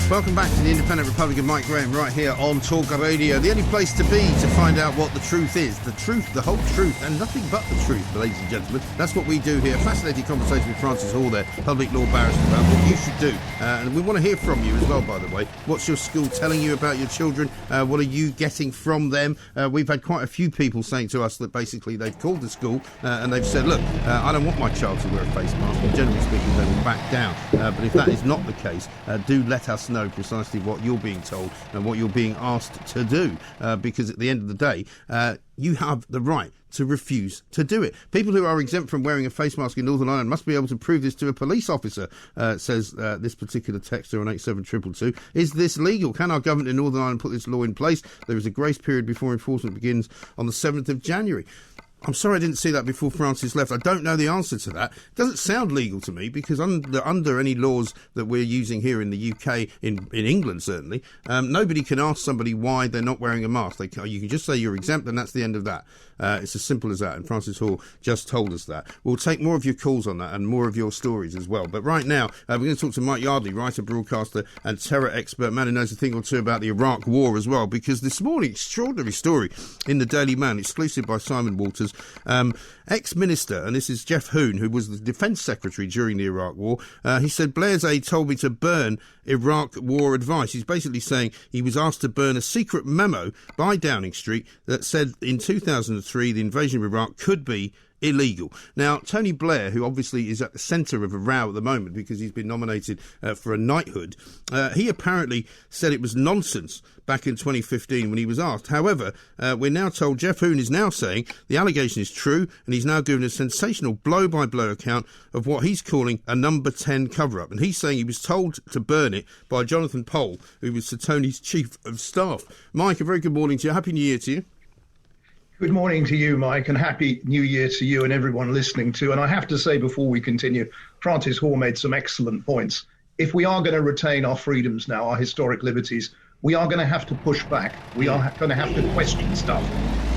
Welcome back to the Independent Republic of Mike Graham right here on Talk Radio. The only place to be to find out what the truth is. The truth, the whole truth, and nothing but the truth, ladies and gentlemen. That's what we do here. Fascinating conversation with Francis Hall there, public law barrister, about what you should do. And we want to hear from you as well, by the way. What's your school telling you about your children? What are you getting from them? We've had quite a few people saying to us that basically they've called the school and they've said, look, I don't want my child to wear a face mask. And generally speaking, they will back down. But if that is not the case, do let us know precisely what you're being told and what you're being asked to do, because at the end of the day, you have the right to refuse to do it. People who are exempt from wearing a face mask in Northern Ireland must be able to prove this to a police officer, says this particular texter on 87222. Is this legal? Can our government in Northern Ireland put this law in place? There is a grace period before enforcement begins on the 7th of January. I'm sorry I didn't see that before Francis left. I don't know the answer to that. It doesn't sound legal to me because under any laws that we're using here in the UK, in England certainly, nobody can ask somebody why they're not wearing a mask. You can just say you're exempt and that's the end of that. It's as simple as that, and Francis Hall just told us that. We'll take more of your calls on that and more of your stories as well. But right now, we're going to talk to Mike Yardley, writer, broadcaster and terror expert, man who knows a thing or two about the Iraq War as well, because this morning, extraordinary story in the Daily Mail, exclusive by Simon Walters. Ex-minister, and this is Jeff Hoon, who was the Defence Secretary during the Iraq War, he said, Blair's aide told me to burn Iraq War advice. He's basically saying he was asked to burn a secret memo by Downing Street that said in 2003 the invasion of Iraq could be illegal. Now, Tony Blair, who obviously is at the centre of a row at the moment because he's been nominated for a knighthood, he apparently said it was nonsense back in 2015 when he was asked. However, we're now told Jeff Hoon is now saying the allegation is true, and he's now given a sensational blow-by-blow account of what he's calling a number 10 cover-up. And he's saying he was told to burn it by Jonathan Pole, who was Sir Tony's chief of staff. Mike, a very good morning to you. Happy New Year to you. Good morning to you, Mike, and Happy New Year to you and everyone listening to. And I have to say before we continue, Francis Hall made some excellent points. If we are going to retain our freedoms now, our historic liberties, we are going to have to push back. We are going to have to question stuff.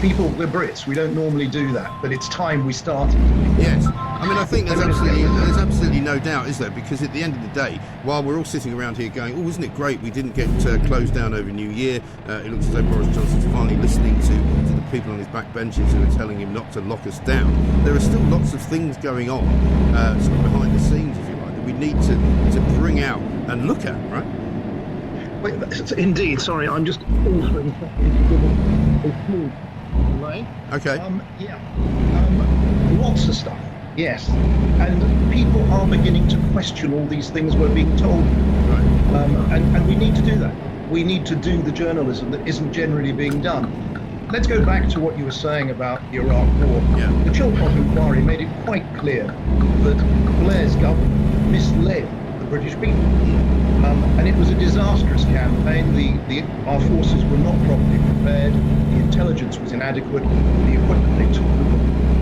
People, we're Brits, we don't normally do that, but it's time we started. Yes. I mean, I think there's absolutely no doubt, is there? Because at the end of the day, while we're all sitting around here going, oh, isn't it great we didn't get closed down over New Year, it looks as though Boris Johnson's finally listening to the people on his back benches who are telling him not to lock us down. There are still lots of things going on sort of behind the scenes, if you like, that we need to bring out and look at, right? Wait, indeed, sorry, I'm just altering a small delay. Okay. Lots of stuff, yes. And people are beginning to question all these things we're being told. Right. And we need to do that. We need to do the journalism that isn't generally being done. Let's go back to what you were saying about the Iraq War. Yeah. The Chilcot inquiry made it quite clear that Blair's government misled the British people. And it was a disastrous campaign. Our forces were not properly prepared. The intelligence was inadequate. The equipment they took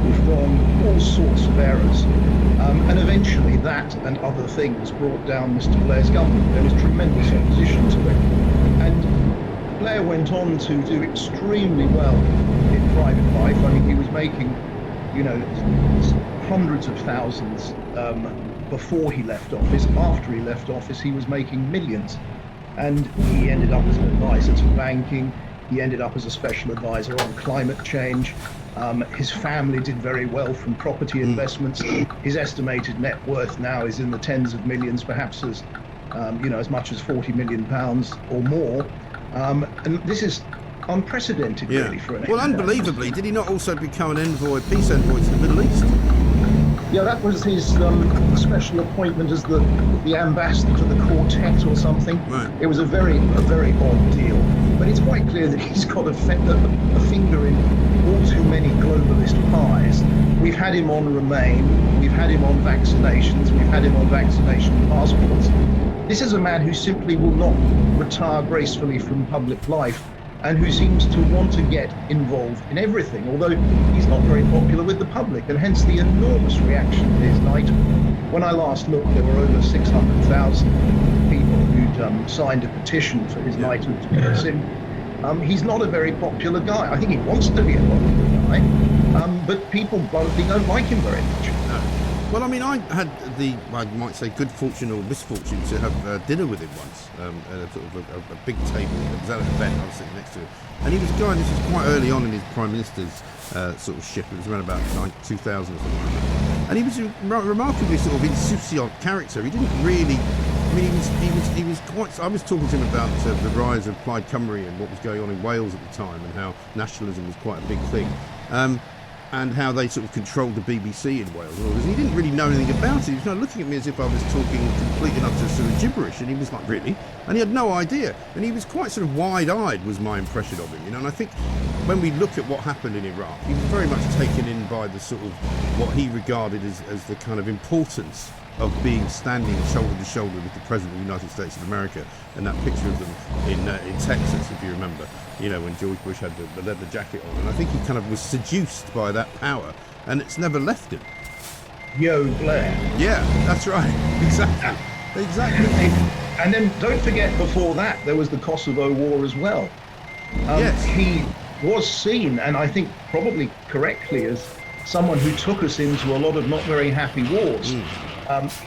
was wrong. All sorts of errors. And eventually that and other things brought down Mr. Blair's government. There was tremendous opposition to it. And Blair went on to do extremely well in private life. I mean, he was making, hundreds of thousands before he left office. After he left office, he was making millions. And he ended up as an advisor to banking. He ended up as a special advisor on climate change. His family did very well from property investments. His estimated net worth now is in the tens of millions, perhaps as much as £40 million or more. And this is unprecedented, really, for an Well, unbelievably, did he not also become an peace envoy to the Middle East? Yeah, that was his special appointment as the ambassador to the quartet or something. Right. It was a very odd deal. But it's quite clear that he's got a finger in all too many globalist pies. We've had him on Remain, we've had him on vaccinations, we've had him on vaccination passports. This is a man who simply will not retire gracefully from public life and who seems to want to get involved in everything, although he's not very popular with the public, and hence the enormous reaction to his knighthood. When I last looked, there were over 600,000 people who'd signed a petition for his knighthood to pass him. He's not a very popular guy. I think he wants to be a popular guy, but people bluntly don't like him very much. Well, I mean, I had I might say, good fortune or misfortune to have dinner with him once, at sort of a big table. It was at an event, I was sitting next to him. And he was a guy, this was quite early on in his Prime Minister's sort of ship. It was around about 2000 or something like that. And he was a remarkably sort of insouciant character. He didn't really, I mean, he was quite, I was talking to him about the rise of Plaid Cymru and what was going on in Wales at the time and how nationalism was quite a big thing. And how they sort of controlled the BBC in Wales and all this. He didn't really know anything about it. He was kind of looking at me as if I was talking complete enough to sort of gibberish, and he was like, really? And he had no idea. And he was quite sort of wide-eyed, was my impression of him, And I think when we look at what happened in Iraq, he was very much taken in by the sort of what he regarded as the kind of importance of standing shoulder to shoulder with the President of the United States of America, and that picture of them in Texas, if you remember, when George Bush had the leather jacket on. And I think he kind of was seduced by that power, and it's never left him. Yo, Blair. Yeah, that's right. Exactly. And then don't forget, before that, there was the Kosovo War as well. Yes. was seen, and I think probably correctly, as someone who took us into a lot of not very happy wars.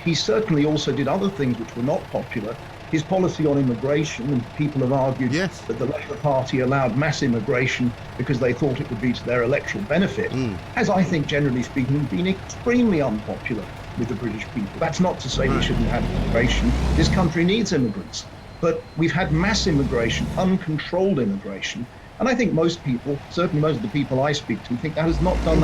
He certainly also did other things which were not popular. His policy on immigration, and people have argued that the Labour Party allowed mass immigration because they thought it would be to their electoral benefit, has, I think, generally speaking, been extremely unpopular with the British people. That's not to say we shouldn't have immigration. This country needs immigrants. But we've had mass immigration, uncontrolled immigration, and I think most people, certainly most of the people I speak to, think that has not done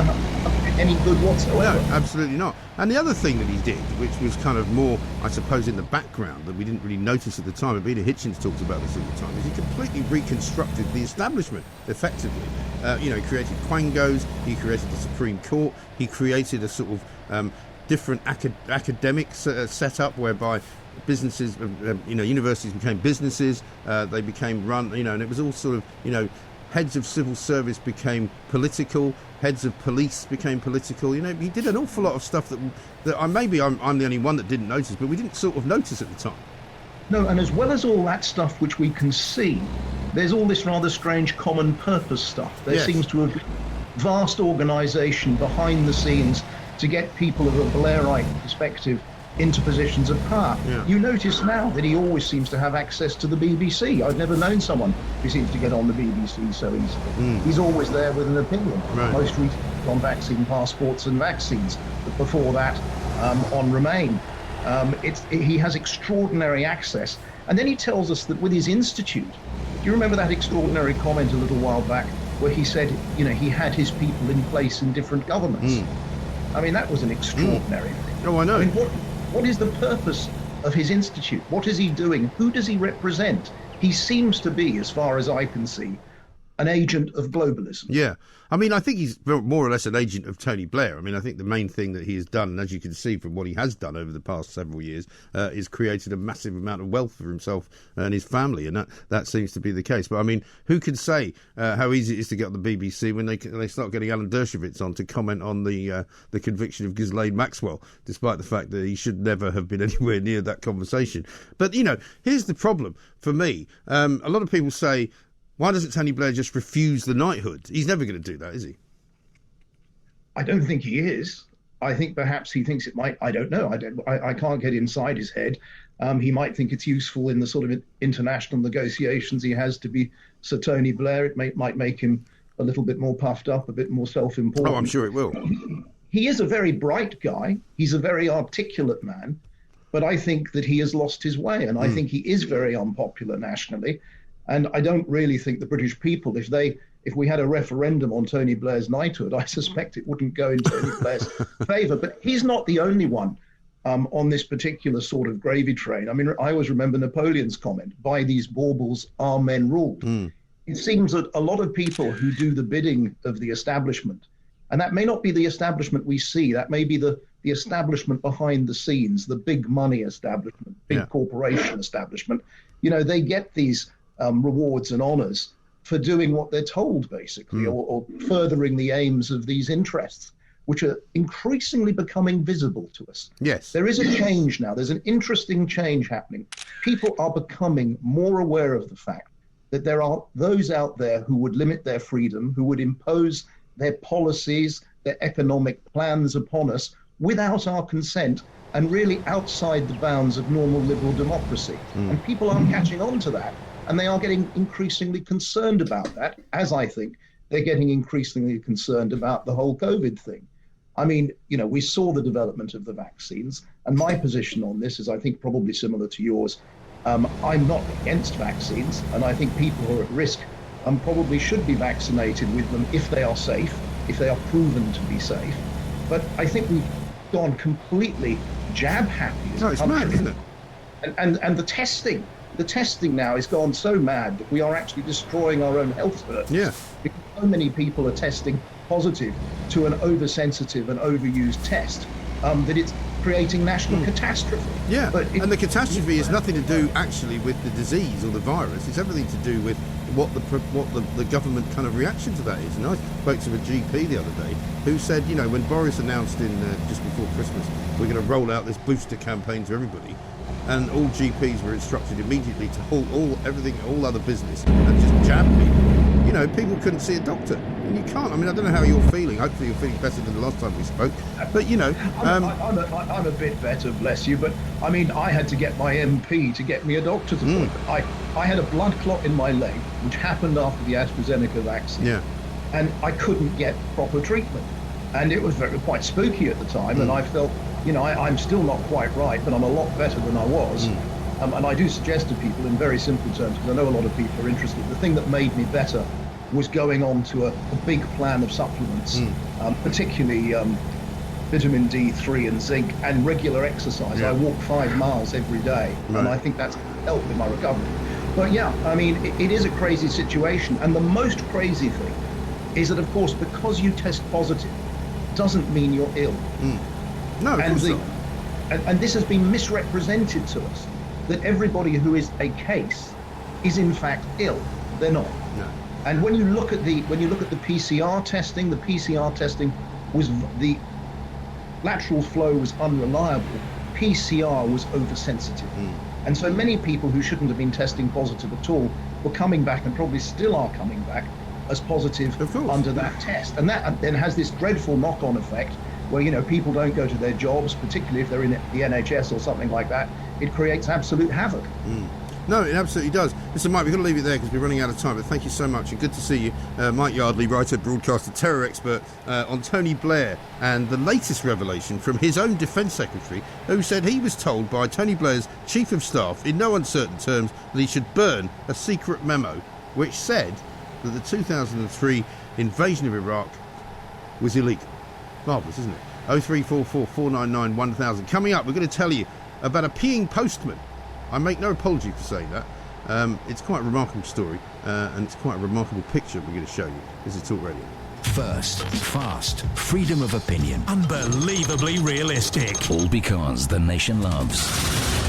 any good whatsoever. No, absolutely not. And the other thing that he did, which was kind of more, I suppose, in the background that we didn't really notice at the time, and Peter Hitchens talks about this all the time, is he completely reconstructed the establishment, effectively. He created quangos, he created the Supreme Court, he created a sort of different academic setup whereby businesses, universities became businesses, they became run, and it was all sort of, heads of civil service became political, heads of police became political. He did an awful lot of stuff that maybe I'm the only one that didn't notice, but we didn't sort of notice at the time. No, and as well as all that stuff which we can see, there's all this rather strange common purpose stuff. There seems to have been vast organisation behind the scenes to get people of a Blairite perspective into positions of power. You notice now that he always seems to have access to the BBC. I've never known someone who seems to get on the BBC so easily. He's always there with an opinion. Most recently on vaccine passports and vaccines, but before that on Remain. He has extraordinary access. And then he tells us that with his institute, do you remember that extraordinary comment a little while back where he said, he had his people in place in different governments? I mean, that was an extraordinary thing. Oh, I know. I mean, what is the purpose of his institute? What is he doing? Who does he represent? He seems to be, as far as I can see, an agent of globalism. Yeah. I mean, I think he's more or less an agent of Tony Blair. I mean, I think the main thing that he has done, and as you can see from what he has done over the past several years, is created a massive amount of wealth for himself and his family, and that seems to be the case. But I mean, who can say how easy it is to get on the BBC when they start getting Alan Dershowitz on to comment on the conviction of Ghislaine Maxwell, despite the fact that he should never have been anywhere near that conversation. But, here's the problem for me. A lot of people say, why doesn't Tony Blair just refuse the knighthood? He's never going to do that, is he? I don't think he is. I think perhaps he thinks it might. I don't know. I can't get inside his head. He might think it's useful in the sort of international negotiations he has to be Sir Tony Blair. It might make him a little bit more puffed up, a bit more self-important. Oh, I'm sure it will. He is a very bright guy. He's a very articulate man. But I think that he has lost his way. And I think he is very unpopular nationally. And I don't really think the British people, if we had a referendum on Tony Blair's knighthood, I suspect it wouldn't go in Tony Blair's favour. But he's not the only one on this particular sort of gravy train. I mean, I always remember Napoleon's comment, by these baubles are men ruled. It seems that a lot of people who do the bidding of the establishment, and that may not be the establishment we see, that may be the establishment behind the scenes, the big money establishment, big corporation establishment, they get these rewards and honours for doing what they're told, basically, or furthering the aims of these interests, which are increasingly becoming visible to us. Yes. There is a change now. There's an interesting change happening. People are becoming more aware of the fact that there are those out there who would limit their freedom, who would impose their policies, their economic plans upon us without our consent, and really outside the bounds of normal liberal democracy. And people are catching on to that. And they are getting increasingly concerned about that, as I think they're getting increasingly concerned about the whole COVID thing. I mean, we saw the development of the vaccines, and my position on this is, I think, probably similar to yours. I'm not against vaccines, and I think people who are at risk probably should be vaccinated with them if they are safe, if they are proven to be safe. But I think we've gone completely jab happy as a country. Mad, isn't it? And the testing now has gone so mad that we are actually destroying our own health service. Yeah. Because so many people are testing positive to an oversensitive and overused test that it's creating national catastrophe. Yeah, and the catastrophe is nothing to do actually with the disease or the virus. It's everything to do with what the government kind of reaction to that is. And I spoke to a GP the other day who said, when Boris announced in just before Christmas, we're going to roll out this booster campaign to everybody, and all GPs were instructed immediately to halt all other business and just jab people. you know, people couldn't see a doctor. And you can't. I mean, I don't know how you're feeling. Hopefully you're feeling better than the last time we spoke. But, you know... I'm a bit better, bless you, but, I mean, I had to get my MP to get me a doctor's appointment. I had a blood clot in my leg, which happened after the AstraZeneca vaccine. Yeah. And I couldn't get proper treatment. And it was quite spooky at the time, and I felt, you know, I'm still not quite right, but I'm a lot better than I was. And I do suggest to people in very simple terms, because I know a lot of people are interested, the thing that made me better was going on to a big plan of supplements, particularly vitamin D3 and zinc, and regular exercise. I walk 5 miles every day, and I think that's helped with my recovery. But yeah, I mean, it is a crazy situation, and the most crazy thing is that, of course, because you test positive, doesn't mean you're ill. No, of course not. And this has been misrepresented to us, that everybody who is a case is in fact ill. They're not. No. And when you look at the PCR testing, was the lateral flow was unreliable. PCR was oversensitive. And so many people who shouldn't have been testing positive at all were coming back, and probably still are coming back, as positive under that test. And that then has this dreadful knock-on effect where, you know, people don't go to their jobs, particularly if they're in the NHS or something like that. It creates absolute havoc. No, it absolutely does. Listen, Mike, we've got to leave it there because we're running out of time, but thank you so much, and good to see you. Mike Yardley, writer, broadcaster, terror expert on Tony Blair, and the latest revelation from his own Defence Secretary, who said he was told by Tony Blair's Chief of Staff in no uncertain terms that he should burn a secret memo which said that the 2003 invasion of Iraq was illegal. Marvellous, isn't it? 0344 499 1000. Coming up, we're going to tell you about a peeing postman. I make no apology for saying that. It's quite a remarkable story, and it's quite a remarkable picture we're going to show you. This is Talk Radio. First, fast, freedom of opinion, unbelievably realistic. All because the nation loves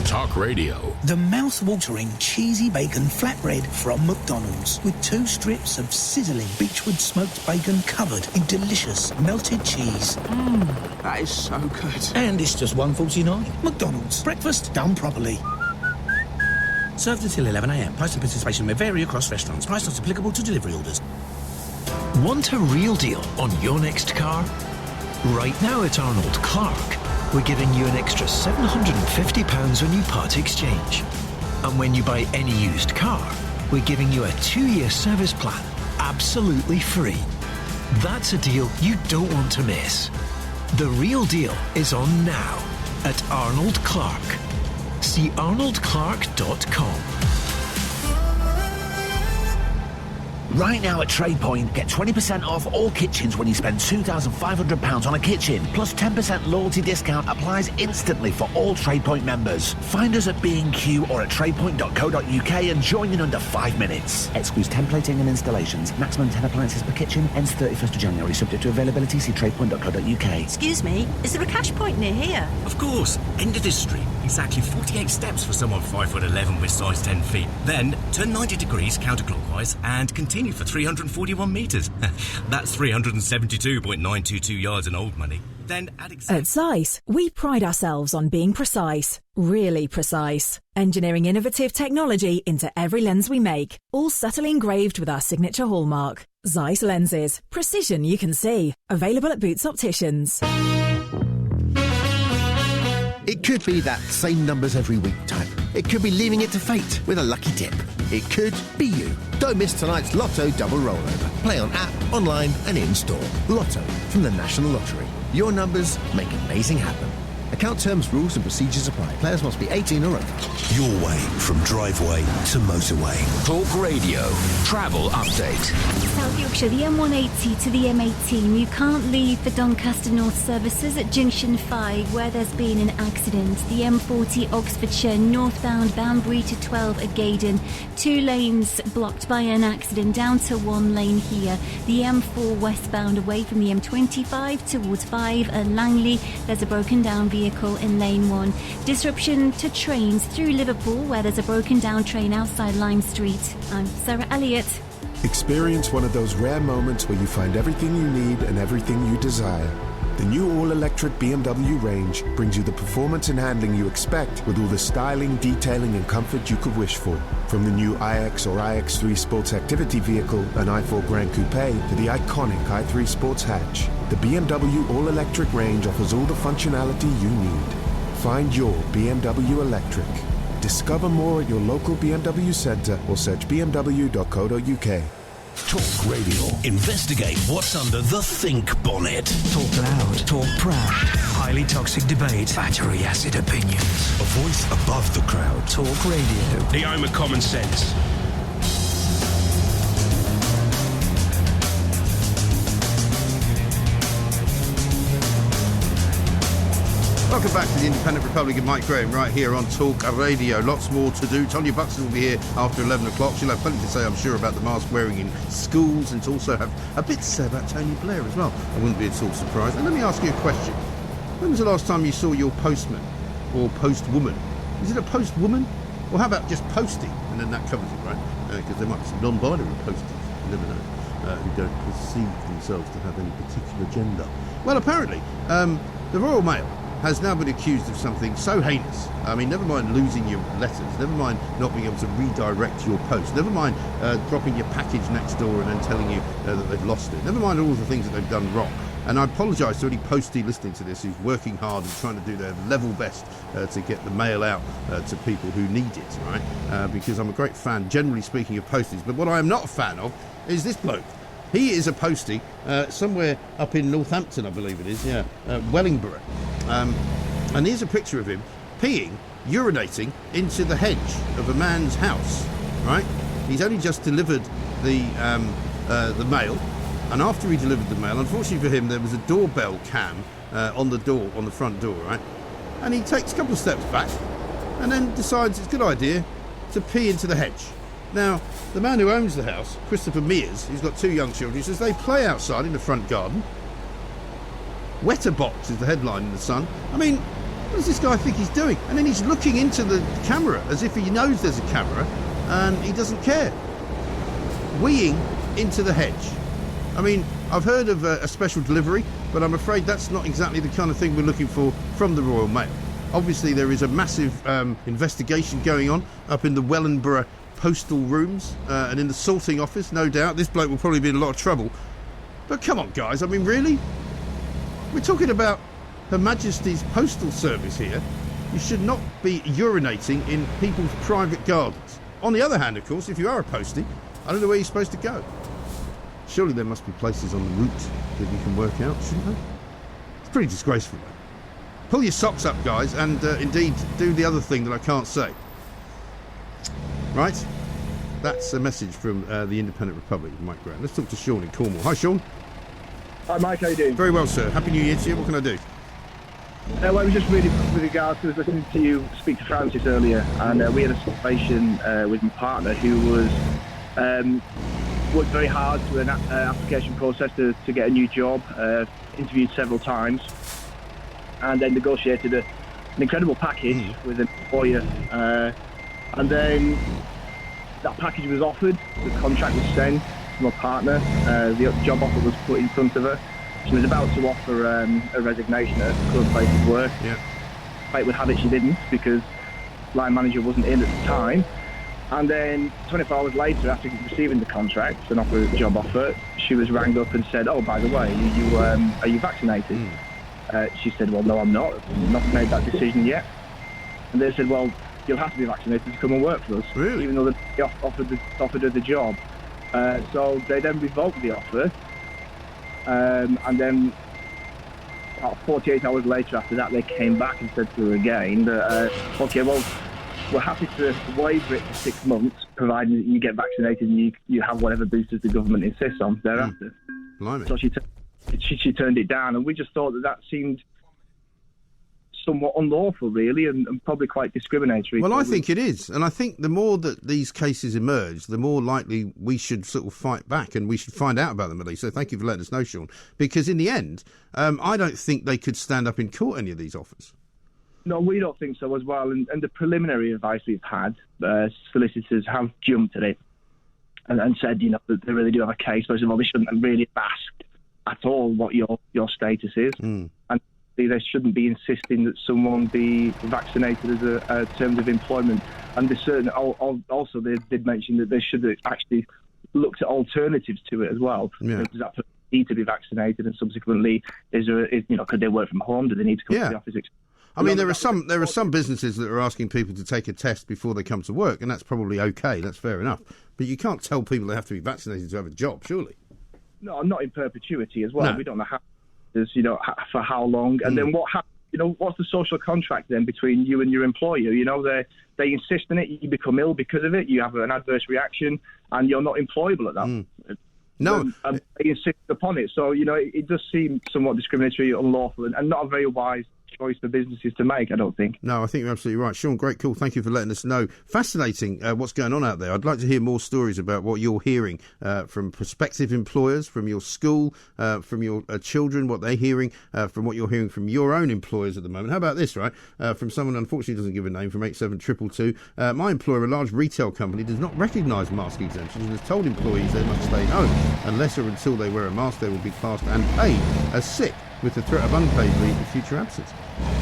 Talk Radio. The mouth-watering cheesy bacon flatbread from McDonald's, with 2 strips of sizzling beechwood smoked bacon covered in delicious melted cheese. That is so good. And it's just $1.49. McDonald's, breakfast done properly. Served until 11 a.m. Price and participation may vary across restaurants. Price not applicable to delivery orders. Want a real deal on your next car? Right now at Arnold Clark, we're giving you an extra £750 when you part exchange. And when you buy any used car, we're giving you a 2-year service plan, absolutely free. That's a deal you don't want to miss. The real deal is on now at Arnold Clark. See arnoldclark.com. Right now at TradePoint, get 20% off all kitchens when you spend £2,500 on a kitchen. Plus 10% loyalty discount applies instantly for all TradePoint members. Find us at B&Q or at tradepoint.co.uk and join in under 5 minutes. Excludes templating and installations. Maximum 10 appliances per kitchen. Ends 31st of January. Subject to availability. See tradepoint.co.uk. Excuse me, is there a cash point near here? Of course. End of this street. Exactly 48 steps for someone 5'11" with size 10 feet. Then turn 90 degrees counterclockwise and continue for 341 metres. That's 372.922 yards in old money. Then add At Zeiss, we pride ourselves on being precise. Really precise. Engineering innovative technology into every lens we make. All subtly engraved with our signature hallmark. Zeiss lenses. Precision you can see. Available at Boots Opticians. It could be that same numbers every week type. It could be leaving it to fate with a lucky dip. It could be you. Don't miss tonight's Lotto double rollover. Play on app, online and in-store. Lotto from the National Lottery. Your numbers make amazing happen. Account terms, rules and procedures apply. Players must be 18 or over. Your way from driveway to motorway. Talk Radio. Travel update. South Yorkshire, the M180 to the M18. You can't leave for Doncaster North services at Junction 5 where there's been an accident. The M40 Oxfordshire northbound Banbury to 12 at Gaydon. 2 lanes blocked by an accident down to 1 lane here. The M4 westbound away from the M25 towards 5 at Langley. There's a broken down vehicle in lane 1. Disruption to trains through Liverpool where there's a broken down train outside Lime Street. I'm Sarah Elliott. Experience one of those rare moments where you find everything you need and everything you desire. The new all-electric BMW range brings you the performance and handling you expect with all the styling, detailing and comfort you could wish for. From the new iX or iX3 Sports Activity Vehicle and i4 Grand Coupe to the iconic i3 Sports Hatch, the BMW all-electric range offers all the functionality you need. Find your BMW electric. Discover more at your local BMW centre or search bmw.co.uk. Talk Radio. Investigate what's under the think bonnet. Talk loud, talk proud. Highly toxic debate. Battery acid opinions. A voice above the crowd. Talk Radio. The home of common sense. Welcome back to the Independent Republic of Mike Graham right here on Talk Radio. Lots more to do. Tonya Buxton will be here after 11 o'clock. She'll have plenty to say, I'm sure, about the mask wearing in schools and to also have a bit to say about Tony Blair as well. I wouldn't be at all surprised. And let me ask you a question. When was the last time you saw your postman or postwoman? Is it a postwoman? Or how about just postie? And then that covers it, right? Because there might be some non-binary posties. You never know. Who don't perceive themselves to have any particular gender. Well, apparently, the Royal Mail has now been accused of something so heinous. I mean, never mind losing your letters, never mind not being able to redirect your post, never mind dropping your package next door and then telling you that they've lost it, never mind all the things that they've done wrong. And I apologise to any postie listening to this who's working hard and trying to do their level best to get the mail out to people who need it, right? Because I'm a great fan, generally speaking, of posties. But what I am not a fan of is this bloke. He is a postie somewhere up in Northampton, I believe it is, Wellingborough. And here's a picture of him peeing, urinating into the hedge of a man's house, right? He's only just delivered the mail, and after he delivered the mail, unfortunately for him, there was a doorbell cam on the front door, right? And he takes a couple of steps back and then decides it's a good idea to pee into the hedge. Now, the man who owns the house, Christopher Mears, who's got 2 young children, he says they play outside in the front garden. Wetterbox is the headline in The Sun. I mean, what does this guy think he's doing? And then he's looking into the camera as if he knows there's a camera, and he doesn't care. Weeing into the hedge. I mean, I've heard of a special delivery, but I'm afraid that's not exactly the kind of thing we're looking for from the Royal Mail. Obviously, there is a massive investigation going on up in the Wellingborough postal rooms and in the sorting office, no doubt. This bloke will probably be in a lot of trouble. But come on, guys, I mean, really? We're talking about Her Majesty's Postal Service here. You should not be urinating in people's private gardens. On the other hand, of course, if you are a postie, I don't know where you're supposed to go. Surely there must be places on the route that you can work out, shouldn't there? It's pretty disgraceful, though. Pull your socks up, guys, and indeed do the other thing that I can't say. Right? That's a message from the Independent Republic, Mike Graham. Let's talk to Sean in Cornwall. Hi, Sean. Hi, Mike. How you doing? Very well, sir. Happy New Year to you. What can I do? Well, I was just really with regards to listening to you speak to Francis earlier, and we had a situation with my partner who was worked very hard through an application process to get a new job, interviewed several times, and then negotiated an incredible package with an employer. And then that package was offered, the contract was sent to my partner, the job offer was put in front of her. She was about to offer a resignation at her current place of work. Yeah. Fate would have it she didn't, because line manager wasn't in at the time. And then 24 hours later, after receiving the contract and offer a job offer, she was rang up and said, "Oh, by the way, are you vaccinated?" She said, "Well, no, I'm not. I've not made that decision yet." And they said, "Well, you'll have to be vaccinated to come and work for us." Really? Even though they offered her the job. So they then revoked the offer. And then about 48 hours later after that, they came back and said to her again that, okay, well, we're happy to waiver it for 6 months, providing that you get vaccinated and you have whatever boosters the government insists on thereafter. Blimey. So she turned it down, and we just thought that seemed somewhat unlawful, really, and probably quite discriminatory. Well, I think it is, and I think the more that these cases emerge, the more likely we should sort of fight back, and we should find out about them at least. So thank you for letting us know, Sean, because in the end, I don't think they could stand up in court, any of these offers. No, we don't think so as well, and the preliminary advice we've had, solicitors have jumped at it and said, that they really do have a case. First of all, they shouldn't have really asked at all what your status is, and they shouldn't be insisting that someone be vaccinated as a terms of employment. And also they did mention that they should have actually looked at alternatives to it as well. Yeah. Does that person need to be vaccinated, and subsequently, could they work from home? Do they need to come to the office? I mean, there are some businesses that are asking people to take a test before they come to work, and that's probably okay. That's fair enough. But you can't tell people they have to be vaccinated to have a job, surely. No, not in perpetuity as well. No. We don't know how, for how long, and then what happens. What's the social contract then between you and your employer? They insist on it, you become ill because of it, you have an adverse reaction, and you're not employable at that point. No. And they insist upon it. So, it does seem somewhat discriminatory, unlawful, and not a very wise choice for businesses to make, I don't think. No, I think you're absolutely right. Sean, great call. Thank you for letting us know. Fascinating what's going on out there. I'd like to hear more stories about what you're hearing from prospective employers, from your school, from your children, what they're hearing, from what you're hearing from your own employers at the moment. How about this, right? From someone, unfortunately doesn't give a name, from 87222. My employer, a large retail company, does not recognise mask exemptions and has told employees they must stay home. Unless or until they wear a mask, they will be classed and paid as sick, with the threat of unpaid leave for future absence.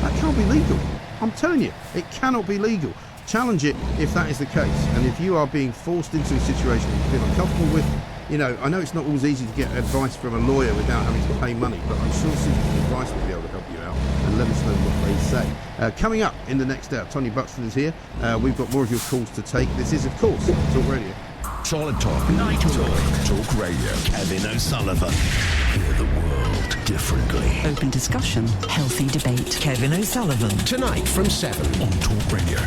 That can't be legal. I'm telling you, it cannot be legal. Challenge it if that is the case. And if you are being forced into a situation that you feel uncomfortable with, I know it's not always easy to get advice from a lawyer without having to pay money, but I'm sure Susan's advice will be able to help you out, and let us know what they say. Coming up in the next hour, Tony Buxton is here. We've got more of your calls to take. This is, of course, Talk Radio. Solid Talk, Night Talk, Talk Radio. Kevin O'Sullivan. Hear the world differently. Open discussion, healthy debate. Kevin O'Sullivan. Tonight from 7 on Talk Radio.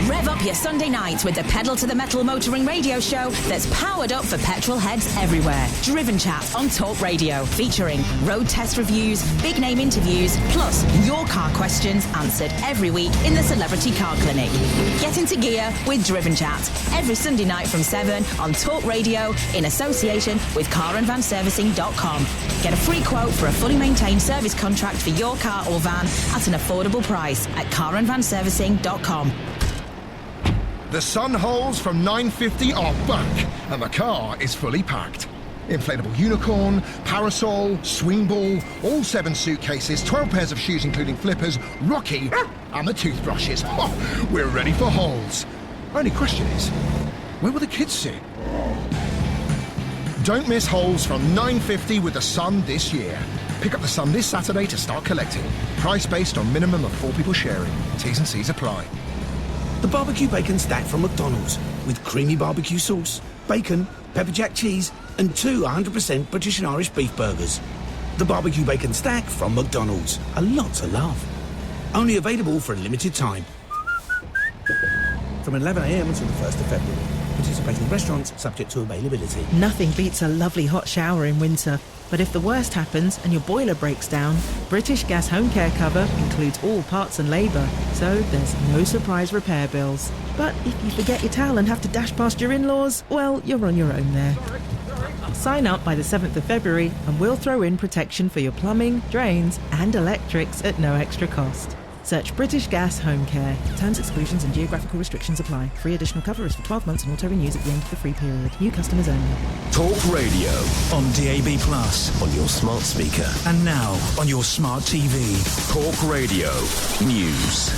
Rev up your Sunday nights with the Pedal to the Metal motoring radio show that's powered up for petrol heads everywhere. Driven Chat on Talk Radio, featuring road test reviews, big name interviews, plus your car questions answered every week in the Celebrity Car Clinic. Get into gear with Driven Chat every Sunday night from 7 on Talk Radio in association with carandvanservicing.com. Get a free quote for a fully maintained service contract for your car or van at an affordable price at carandvanservicing.com. The sun holes from 950 are back, and the car is fully packed. Inflatable unicorn, parasol, swing ball, all 7 suitcases, 12 pairs of shoes including flippers, Rocky, and the toothbrushes. Oh, we're ready for holes. Only question is, where will the kids sit? Don't miss holes from 950 with the Sun this year. Pick up the Sun this Saturday to start collecting. Price based on minimum of 4 people sharing. T's and C's apply. The barbecue bacon stack from McDonald's with creamy barbecue sauce, bacon, pepper jack cheese, and 2 100% British and Irish beef burgers. The barbecue bacon stack from McDonald's. A lot to love. Only available for a limited time. From 11 a.m. until the 1st of February. Participating restaurants subject to availability. Nothing beats a lovely hot shower in winter. But if the worst happens and your boiler breaks down, British Gas Home Care cover includes all parts and labour, so there's no surprise repair bills. But if you forget your towel and have to dash past your in-laws, well, you're on your own there. Sign up by the 7th of February and we'll throw in protection for your plumbing, drains and electrics at no extra cost. Search British Gas Home Care. Terms, exclusions and geographical restrictions apply. Free additional cover is for 12 months and auto-renews at the end of the free period. New customers only. Talk Radio on DAB+, on your smart speaker, and now on your smart TV. Talk Radio News.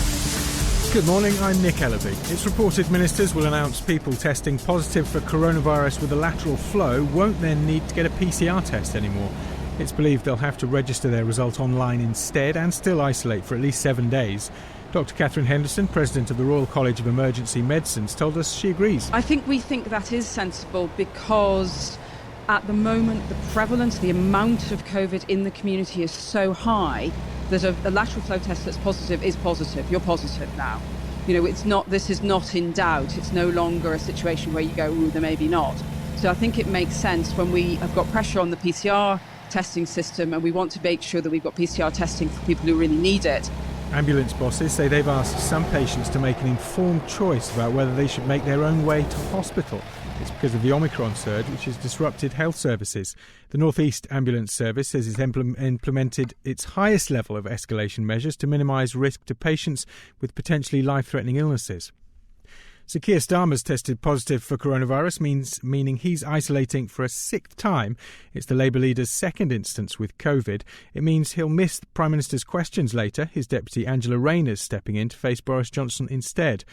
Good morning, I'm Nick Ellaby. It's reported ministers will announce people testing positive for coronavirus with a lateral flow won't then need to get a PCR test anymore. It's believed they'll have to register their result online instead and still isolate for at least 7 days. Dr. Catherine Henderson, President of the Royal College of Emergency Medicines, told us she agrees. I think we think that is sensible because at the moment the prevalence, the amount of COVID in the community is so high that a lateral flow test that's positive is positive. You're positive now. This is not in doubt. It's no longer a situation where you go, ooh, there may be not. So I think it makes sense when we have got pressure on the PCR testing system and we want to make sure that we've got PCR testing for people who really need it. Ambulance bosses say they've asked some patients to make an informed choice about whether they should make their own way to hospital. It's because of the Omicron surge, which has disrupted health services. The North East Ambulance Service says it's implemented its highest level of escalation measures to minimise risk to patients with potentially life-threatening illnesses. Sir Keir Starmer's tested positive for coronavirus, meaning he's isolating for a 6th time. It's the Labour leader's 2nd instance with COVID. It means he'll miss the Prime Minister's questions later. His deputy Angela Rayner's stepping in to face Boris Johnson instead.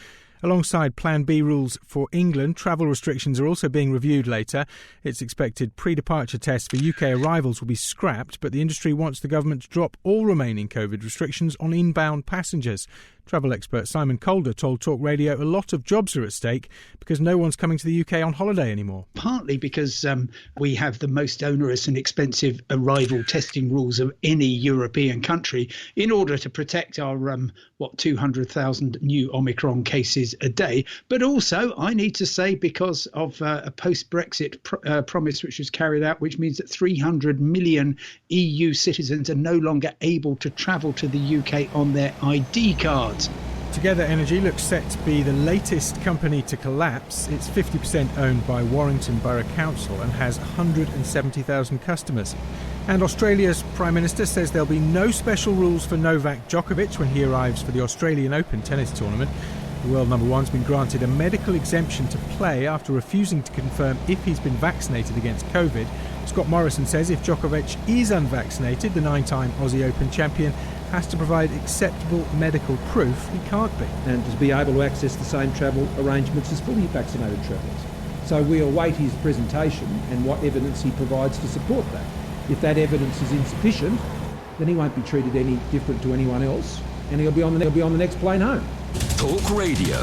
Alongside Plan B rules for England, travel restrictions are also being reviewed later. It's expected pre-departure tests for UK arrivals will be scrapped, but the industry wants the government to drop all remaining COVID restrictions on inbound passengers. Travel expert Simon Calder told Talk Radio a lot of jobs are at stake because no one's coming to the UK on holiday anymore. Partly because we have the most onerous and expensive arrival testing rules of any European country in order to protect our 200,000 new Omicron cases a day. But also, I need to say, because of a post-Brexit promise which was carried out, which means that 300 million EU citizens are no longer able to travel to the UK on their ID cards. Together Energy looks set to be the latest company to collapse. It's 50% owned by Warrington Borough Council and has 170,000 customers. And Australia's Prime Minister says there'll be no special rules for Novak Djokovic when he arrives for the Australian Open tennis tournament. The world number one's been granted a medical exemption to play after refusing to confirm if he's been vaccinated against COVID. Scott Morrison says if Djokovic is unvaccinated, the 9-time Aussie Open champion has to provide acceptable medical proof he can't be. And to be able to access the same travel arrangements as fully vaccinated travellers. So we await his presentation and what evidence he provides to support that. If that evidence is insufficient, then he won't be treated any different to anyone else, and he'll be on the next plane home. Talk Radio.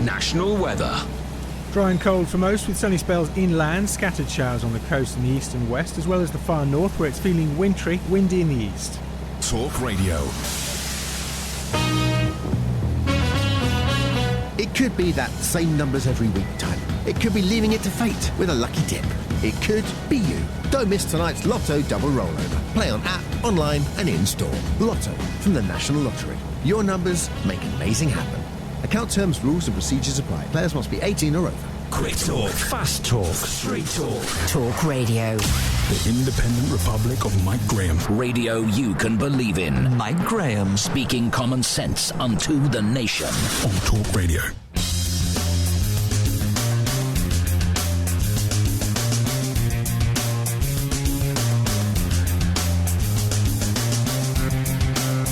National weather. Dry and cold for most, with sunny spells inland, scattered showers on the coast in the east and west, as well as the far north where it's feeling wintry, windy in the east. Talk Radio. It could be that same numbers every week type. It could be leaving it to fate with a lucky dip. It could be you. Don't miss tonight's Lotto double rollover. Play on app, online and in-store. Lotto from the National Lottery. Your numbers make amazing happen. Account terms, rules and procedures apply. Players must be 18 or over. Quick talk, fast talk, straight talk. Talk Radio. The Independent Republic of Mike Graham. Radio you can believe in. Mike Graham. Speaking common sense unto the nation. On Talk Radio.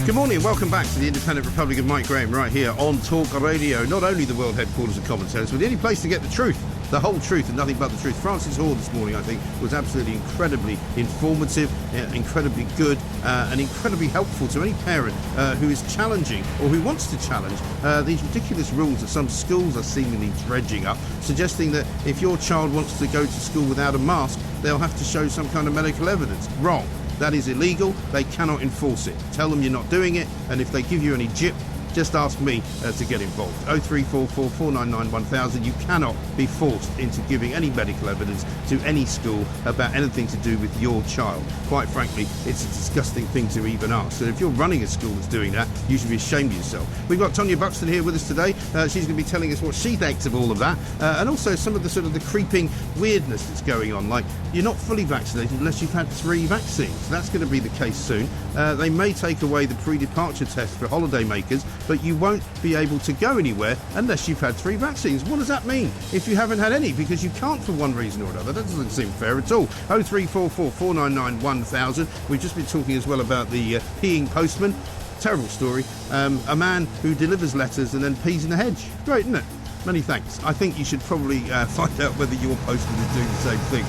Good morning and welcome back to the Independent Republic of Mike Graham right here on Talk Radio. Not only the world headquarters of common sense, but the only place to get the truth, the whole truth and nothing but the truth. Francis Hall this morning, I think, was absolutely incredibly informative, incredibly good and incredibly helpful to any parent who is challenging or who wants to challenge these ridiculous rules that some schools are seemingly dredging up, suggesting that if your child wants to go to school without a mask, they'll have to show some kind of medical evidence. Wrong. That is illegal. They cannot enforce it. Tell them you're not doing it, and if they give you any jip, just ask me to get involved. 0344 499 1000. You cannot be forced into giving any medical evidence to any school about anything to do with your child. Quite frankly, it's a disgusting thing to even ask. So if you're running a school that's doing that, you should be ashamed of yourself. We've got Tonya Buxton here with us today. She's going to be telling us what she thinks of all of that, and also some of the sort of the creeping weirdness that's going on. Like, you're not fully vaccinated unless you've had 3 vaccines. That's going to be the case soon. They may take away the pre-departure test for holiday makers, but you won't be able to go anywhere unless you've had 3 vaccines. What does that mean if you haven't had any? Because you can't for one reason or another. That doesn't seem fair at all. 0344 499 1000. We've just been talking as well about the peeing postman. Terrible story. A man who delivers letters and then pees in a hedge. Great, isn't it? Many thanks. I think you should probably find out whether your postman is doing the same thing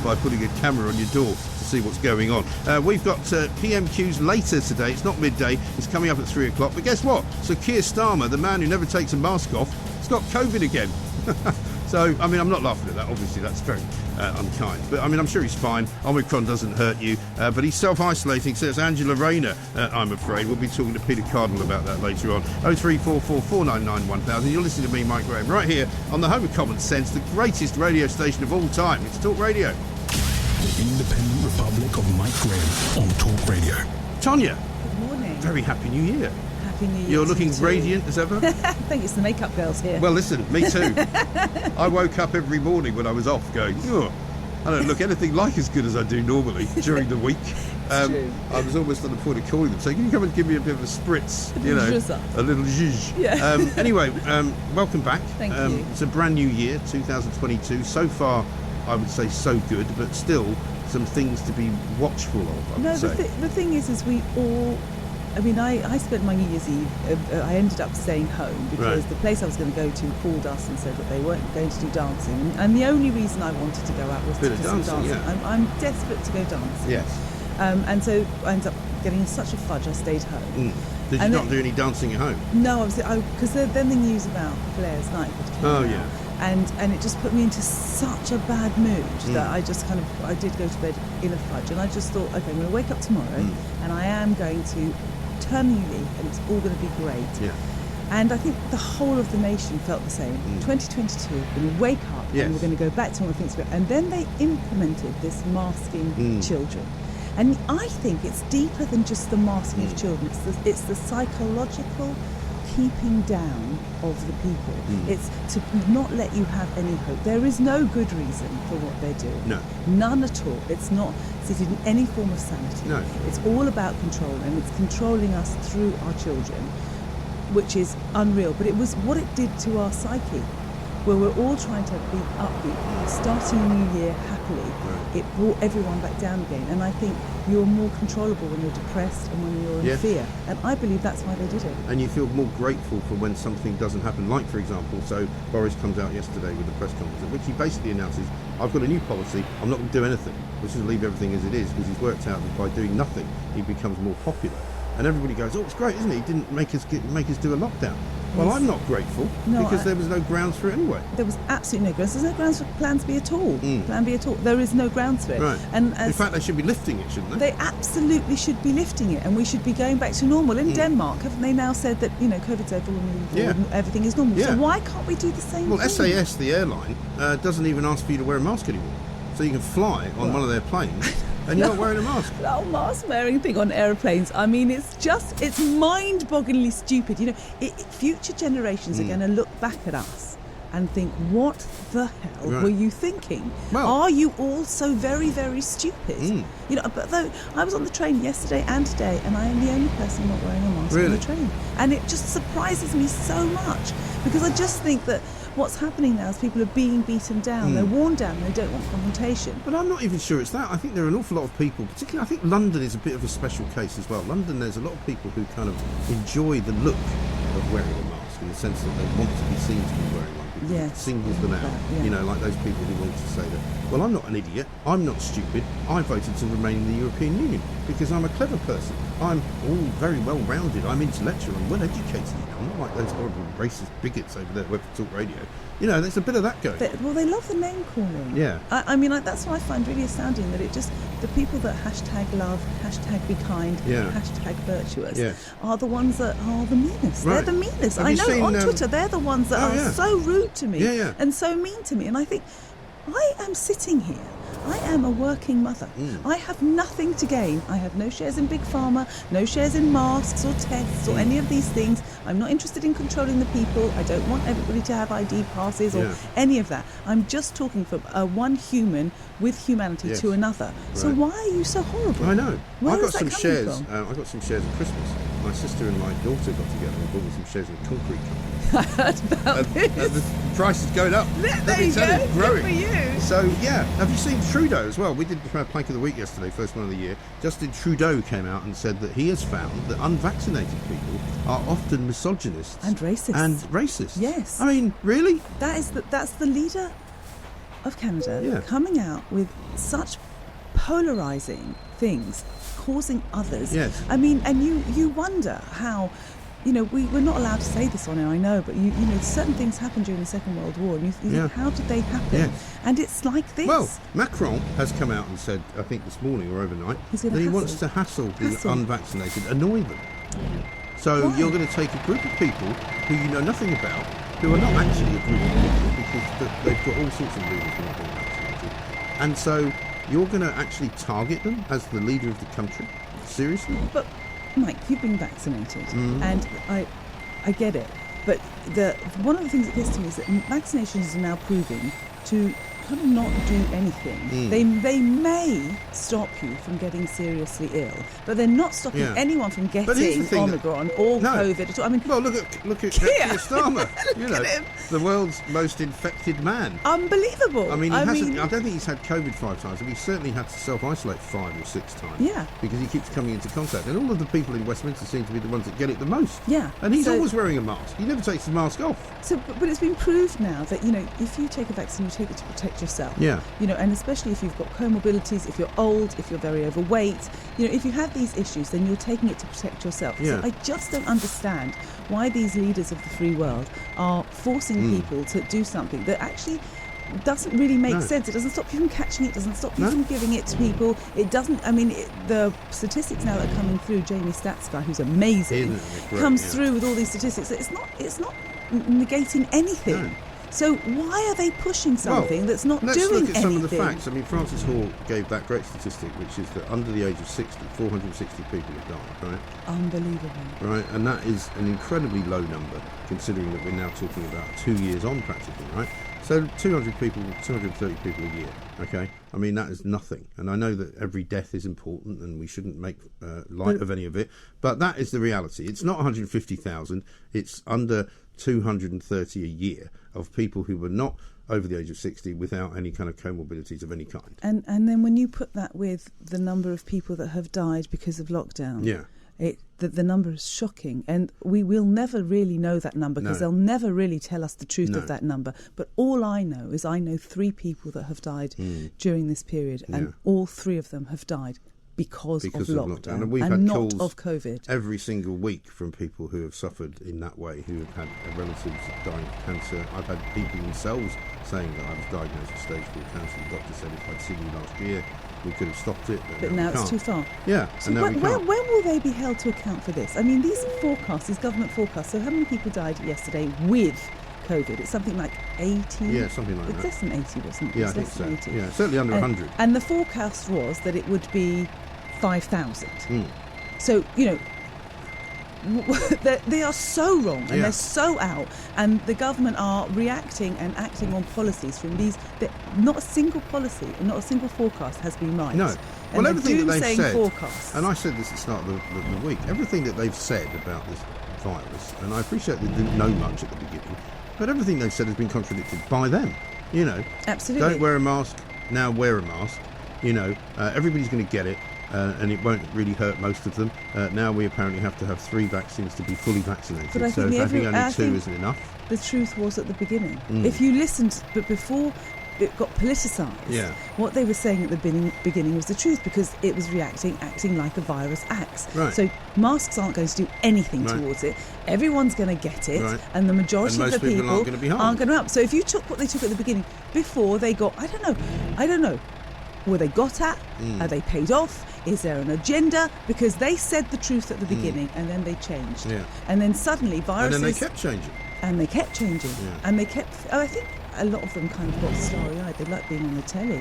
by putting a camera on your door to see what's going on. We've got PMQs later today. It's not midday. It's coming up at 3 o'clock. But guess what? So Keir Starmer, the man who never takes a mask off, has got COVID again. So, I mean, I'm not laughing at that. Obviously, that's very unkind. But, I mean, I'm sure he's fine. Omicron doesn't hurt you. But he's self-isolating, so it's Angela Rayner, I'm afraid. We'll be talking to Peter Cardinal about that later on. 0344 499 1000. You're listening to me, Mike Graham, right here on the home of common sense, the greatest radio station of all time. It's Talk Radio. The Independent Republic of Mike Graham on Talk Radio. Tonya. Good morning. Very Happy New Year. Happy New Year. You're looking radiant as ever. I think it's the makeup girls here. Well, listen, me too. I woke up every morning when I was off going, oh, I don't look anything like as good as I do normally during the week. I was almost on the point of calling them, saying, can you come and give me a bit of a spritz? You know, a little zhuzh. Yeah. Anyway, welcome back. Thank you. It's a brand new year, 2022. So far, I would say so good, but still some things to be watchful of, I would say. The thing is we all... I mean, I spent my New Year's Eve, I ended up staying home because the place I was going to go to called us and said that they weren't going to do dancing. And the only reason I wanted to go out was to do dancing. Yeah. I'm desperate to go dancing. Yes. And so I ended up getting such a fudge, I stayed home. Did you not do any dancing at home? No, because then the news about Blair's night came out. Yeah. And it just put me into such a bad mood that I just I did go to bed in a fudge. And I just thought, okay, I'm going to wake up tomorrow and I am going to turn a new leaf and it's all going to be great. Yeah. And I think the whole of the nation felt the same. 2022, we're going to wake up and we're going to go back to all the things. And then they implemented this masking children. And I think it's deeper than just the masking of children. It's the psychological keeping down of the people. It's to not let you have any hope. There is no good reason for what they're doing. No. None at all. It's not seated in any form of sanity. No. It's all about control, and it's controlling us through our children, which is unreal. But it was what it did to our psyche, where we're all trying to be upbeat, starting a new year happily. It brought everyone back down again. And I think you're more controllable when you're depressed and when you're in fear. And I believe that's why they did it. And you feel more grateful for when something doesn't happen. Like, for example, so Boris comes out yesterday with a press conference, in which he basically announces, I've got a new policy, I'm not going to do anything. We're just going to leave everything as it is, because he's worked out that by doing nothing, he becomes more popular. And everybody goes, oh, it's great, isn't it? He didn't make us do a lockdown. Well, I'm not grateful because there was no grounds for it anyway. There was absolutely no grounds. There's no grounds for Plan B at all. Plan B at all. There is no grounds for it. Right. And in fact, they should be lifting it, shouldn't they? They absolutely should be lifting it, and we should be going back to normal. In Denmark, haven't they now said that COVID's over and everything is normal? So why can't we do the same thing? Well, SAS, the airline, doesn't even ask for you to wear a mask anymore, so you can fly on one of their planes. And you're not wearing a mask. The whole mask wearing thing on aeroplanes, I mean, it's mind-bogglingly stupid. Future generations are going to look back at us and think, what the hell were you thinking? Are you all so very, very stupid? But though I was on the train yesterday and today, and I am the only person not wearing a mask on the train. And it just surprises me so much, because I just think that what's happening now is people are being beaten down. They're worn down. They don't want confrontation. But I'm not even sure it's that. I think there are an awful lot of people, particularly I think London is a bit of a special case as well. London, there's a lot of people who kind of enjoy the look of wearing a mask, in the sense that they want to be seen to be wearing one. It singles them out, like those people who want to say that, well, I'm not an idiot, I'm not stupid, I voted to remain in the European Union because I'm a clever person, I'm all very well-rounded, I'm intellectual, I'm well-educated, I'm not like those horrible racist bigots over there at Web Talk Radio. There's a bit of that going on. They love the name calling. Yeah. I mean, that's what I find really astounding, that the people that hashtag love, hashtag be kind, hashtag virtuous are the ones that are the meanest. Right. They're the meanest. Have I you know seen, on Twitter, they're the ones that are so rude to me and so mean to me. And I think, I am sitting here. I am a working mother. I have nothing to gain. I have no shares in Big Pharma, no shares in masks or tests or any of these things. I'm not interested in controlling the people. I don't want everybody to have ID passes or any of that. I'm just talking from one human with humanity to another. Right. So why are you so horrible? I know. Where I got some shares. From? I got some shares at Christmas. My sister and my daughter got together and bought me some shares in a concrete company. I heard about this. The price is going up. There you go. It's growing. Good for you. So, have you seen Trudeau as well? We did Plank of the Week yesterday, first one of the year. Justin Trudeau came out and said that he has found that unvaccinated people are often misogynists. And racist. Yes. I mean, really? That's the leader of Canada coming out with such polarising things, causing others. Yes. I mean, and you wonder how... we're not allowed to say this on air, I know, but certain things happened during the Second World War, and you think, how did they happen? Yes. And it's like this. Well, Macron has come out and said, I think this morning or overnight, that he wants to hassle the unvaccinated, annoy them. So you're going to take a group of people who you know nothing about, who are not actually a group of people, because they've got all sorts of reasons for not being vaccinated. And so you're going to actually target them as the leader of the country? Seriously? But Mike, you've been vaccinated, and I get it. But one of the things that gets to me is that vaccinations are now proving to kind of not do anything. They may stop you from getting seriously ill, but they're not stopping anyone from getting Omicron or COVID at all. I mean, well, look at Keir Starmer. You know, the world's most infected man. Unbelievable. I mean, I don't think he's had COVID 5 times, but he certainly had to self-isolate 5 or 6 times. Yeah. Because he keeps coming into contact, and all of the people in Westminster seem to be the ones that get it the most. Yeah. And he's always wearing a mask. He never takes the mask off. So, but it's been proved now that, you know, if you take a vaccine, you take it to protect yourself. Yeah. You know, and especially if you've got comorbidities, if you're old, if you're very overweight, you know, if you have these issues, then you're taking it to protect yourself. Yeah. So I just don't understand why these leaders of the free world are forcing people to do something that actually doesn't really make sense. It doesn't stop you from catching it, doesn't stop you from giving it to people. It doesn't, I mean, the statistics now that are coming through, Jamie Stats guy, who's amazing, comes through with all these statistics. It's not negating anything. No. So why are they pushing something that's not doing anything? Let's look at some of the facts. I mean, Francis Hall gave that great statistic, which is that under the age of 60, 460 people have died, right? Unbelievable. Right, and that is an incredibly low number, considering that we're now talking about 2 years on practically, right? So 200 people, 230 people a year, okay? I mean, that is nothing. And I know that every death is important and we shouldn't make light of any of it, but that is the reality. It's not 150,000, it's under 230 a year of people who were not over the age of 60 without any kind of comorbidities of any kind. And then when you put that with the number of people that have died because of lockdown, the number is shocking, and we will never really know that number because they'll never really tell us the truth of that number. But all I know is I know 3 people that have died during this period, and all 3 of them have died because of lockdown and we've and had not calls of COVID. Every single week from people who have suffered in that way, who have had relatives dying of cancer. I've had people themselves saying that I was diagnosed with stage 4 cancer. The doctor said if I'd seen you last year, we could have stopped it. But now it's too far. Yeah, so and now we can't. When will they be held to account for this? I mean, these forecasts, these government forecasts, so how many people died yesterday with COVID? It's something like 80? Yeah, something like that. It's less than 80, wasn't it? Yeah, I think so. 80. Yeah, certainly under 100. And the forecast was that it would be 5,000. So, you know, they are so wrong and they're so out, and the government are reacting and acting on policies from these. Not a single policy and not a single forecast has been right. No. Well, everything that they've said, forecasts. And I said this at the start of the week, everything that they've said about this virus, and I appreciate they didn't know much at the beginning, but everything they've said has been contradicted by them. You know, absolutely. Don't wear a mask, now wear a mask. You know, everybody's going to get it. And it won't really hurt most of them. Now we apparently have to have 3 vaccines to be fully vaccinated. But I think, only 2 isn't enough. The truth was at the beginning. If you listened, but before it got politicised, what they were saying at the beginning was the truth, because it was acting like a virus acts. Right. So masks aren't going to do anything towards it. Everyone's going to get it, and the majority of the people aren't going to be harmed. aren't going to help. So if you took what they took at the beginning, before they got, I don't know. Were they got at? Are they paid off? Is there an agenda? Because they said the truth at the beginning and then they changed. Yeah. And then suddenly viruses... And then they kept changing. And they kept changing. Yeah. And they kept... I think a lot of them kind of got starry-eyed. They like being on the telly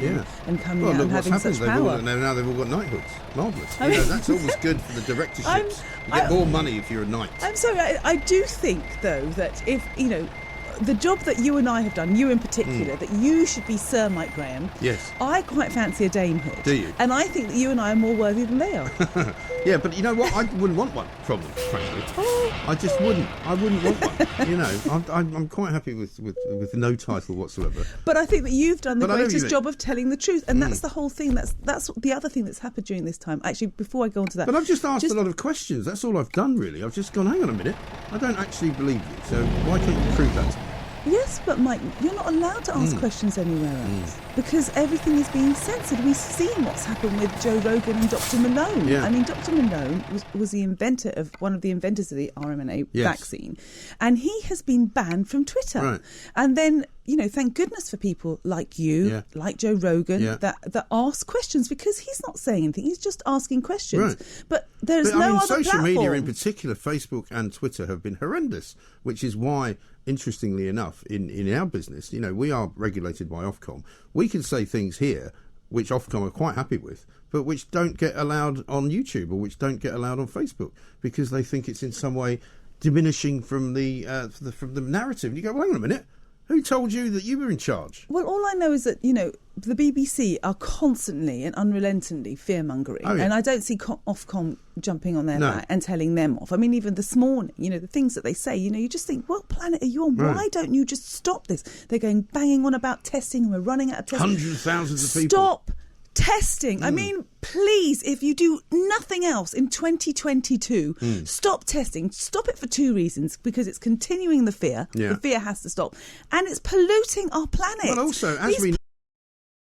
and coming out and having such power. Now they've all got knighthoods. Marvellous. That's always good for the directorships. You get more money if you're a knight. I'm sorry, I do think, though, that if, you know... The job that you and I have done, you in particular, that you should be Sir Mike Graham. Yes. I quite fancy a damehood. Do you? And I think that you and I are more worthy than they are. Yeah, but you know what? I wouldn't want one from them, frankly. I just wouldn't. I wouldn't want one. You know, I'm quite happy with no title whatsoever. But I think that you've done the greatest job of telling the truth, and that's the whole thing. That's the other thing that's happened during this time. Actually, before I go on to that, but I've just asked a lot of questions. That's all I've done, really. I've just gone, hang on a minute, I don't actually believe you. So why can't you prove that to me? Yes, but Mike, you're not allowed to ask questions anywhere else because everything is being censored. We've seen what's happened with Joe Rogan and Dr. Malone. Yeah. I mean, Dr. Malone was the inventor of one of the inventors of the RMNA vaccine, and he has been banned from Twitter. Right. And then, you know, thank goodness for people like you, like Joe Rogan, that ask questions, because he's not saying anything; he's just asking questions. Right. But there's no other social platform. Media in particular, Facebook and Twitter, have been horrendous, which is why, interestingly enough, in our business, you know, we are regulated by Ofcom. We can say things here which Ofcom are quite happy with, but which don't get allowed on YouTube or which don't get allowed on Facebook because they think it's in some way diminishing from the narrative. And you go, well, hang on a minute. Who told you that you were in charge? Well, all I know is that, the BBC are constantly and unrelentingly fear-mongering. Oh, yeah. And I don't see Ofcom jumping on their back and telling them off. I mean, even this morning, the things that they say, you just think, what planet are you on? Right. Why don't you just stop this? They're banging on about testing and we're running out of testing. Hundreds of thousands of people. Stop testing. I mean, please, if you do nothing else in 2022, stop testing. Stop it for two reasons. Because it's continuing the fear. Yeah. The fear has to stop. And it's polluting our planet. Well, also, These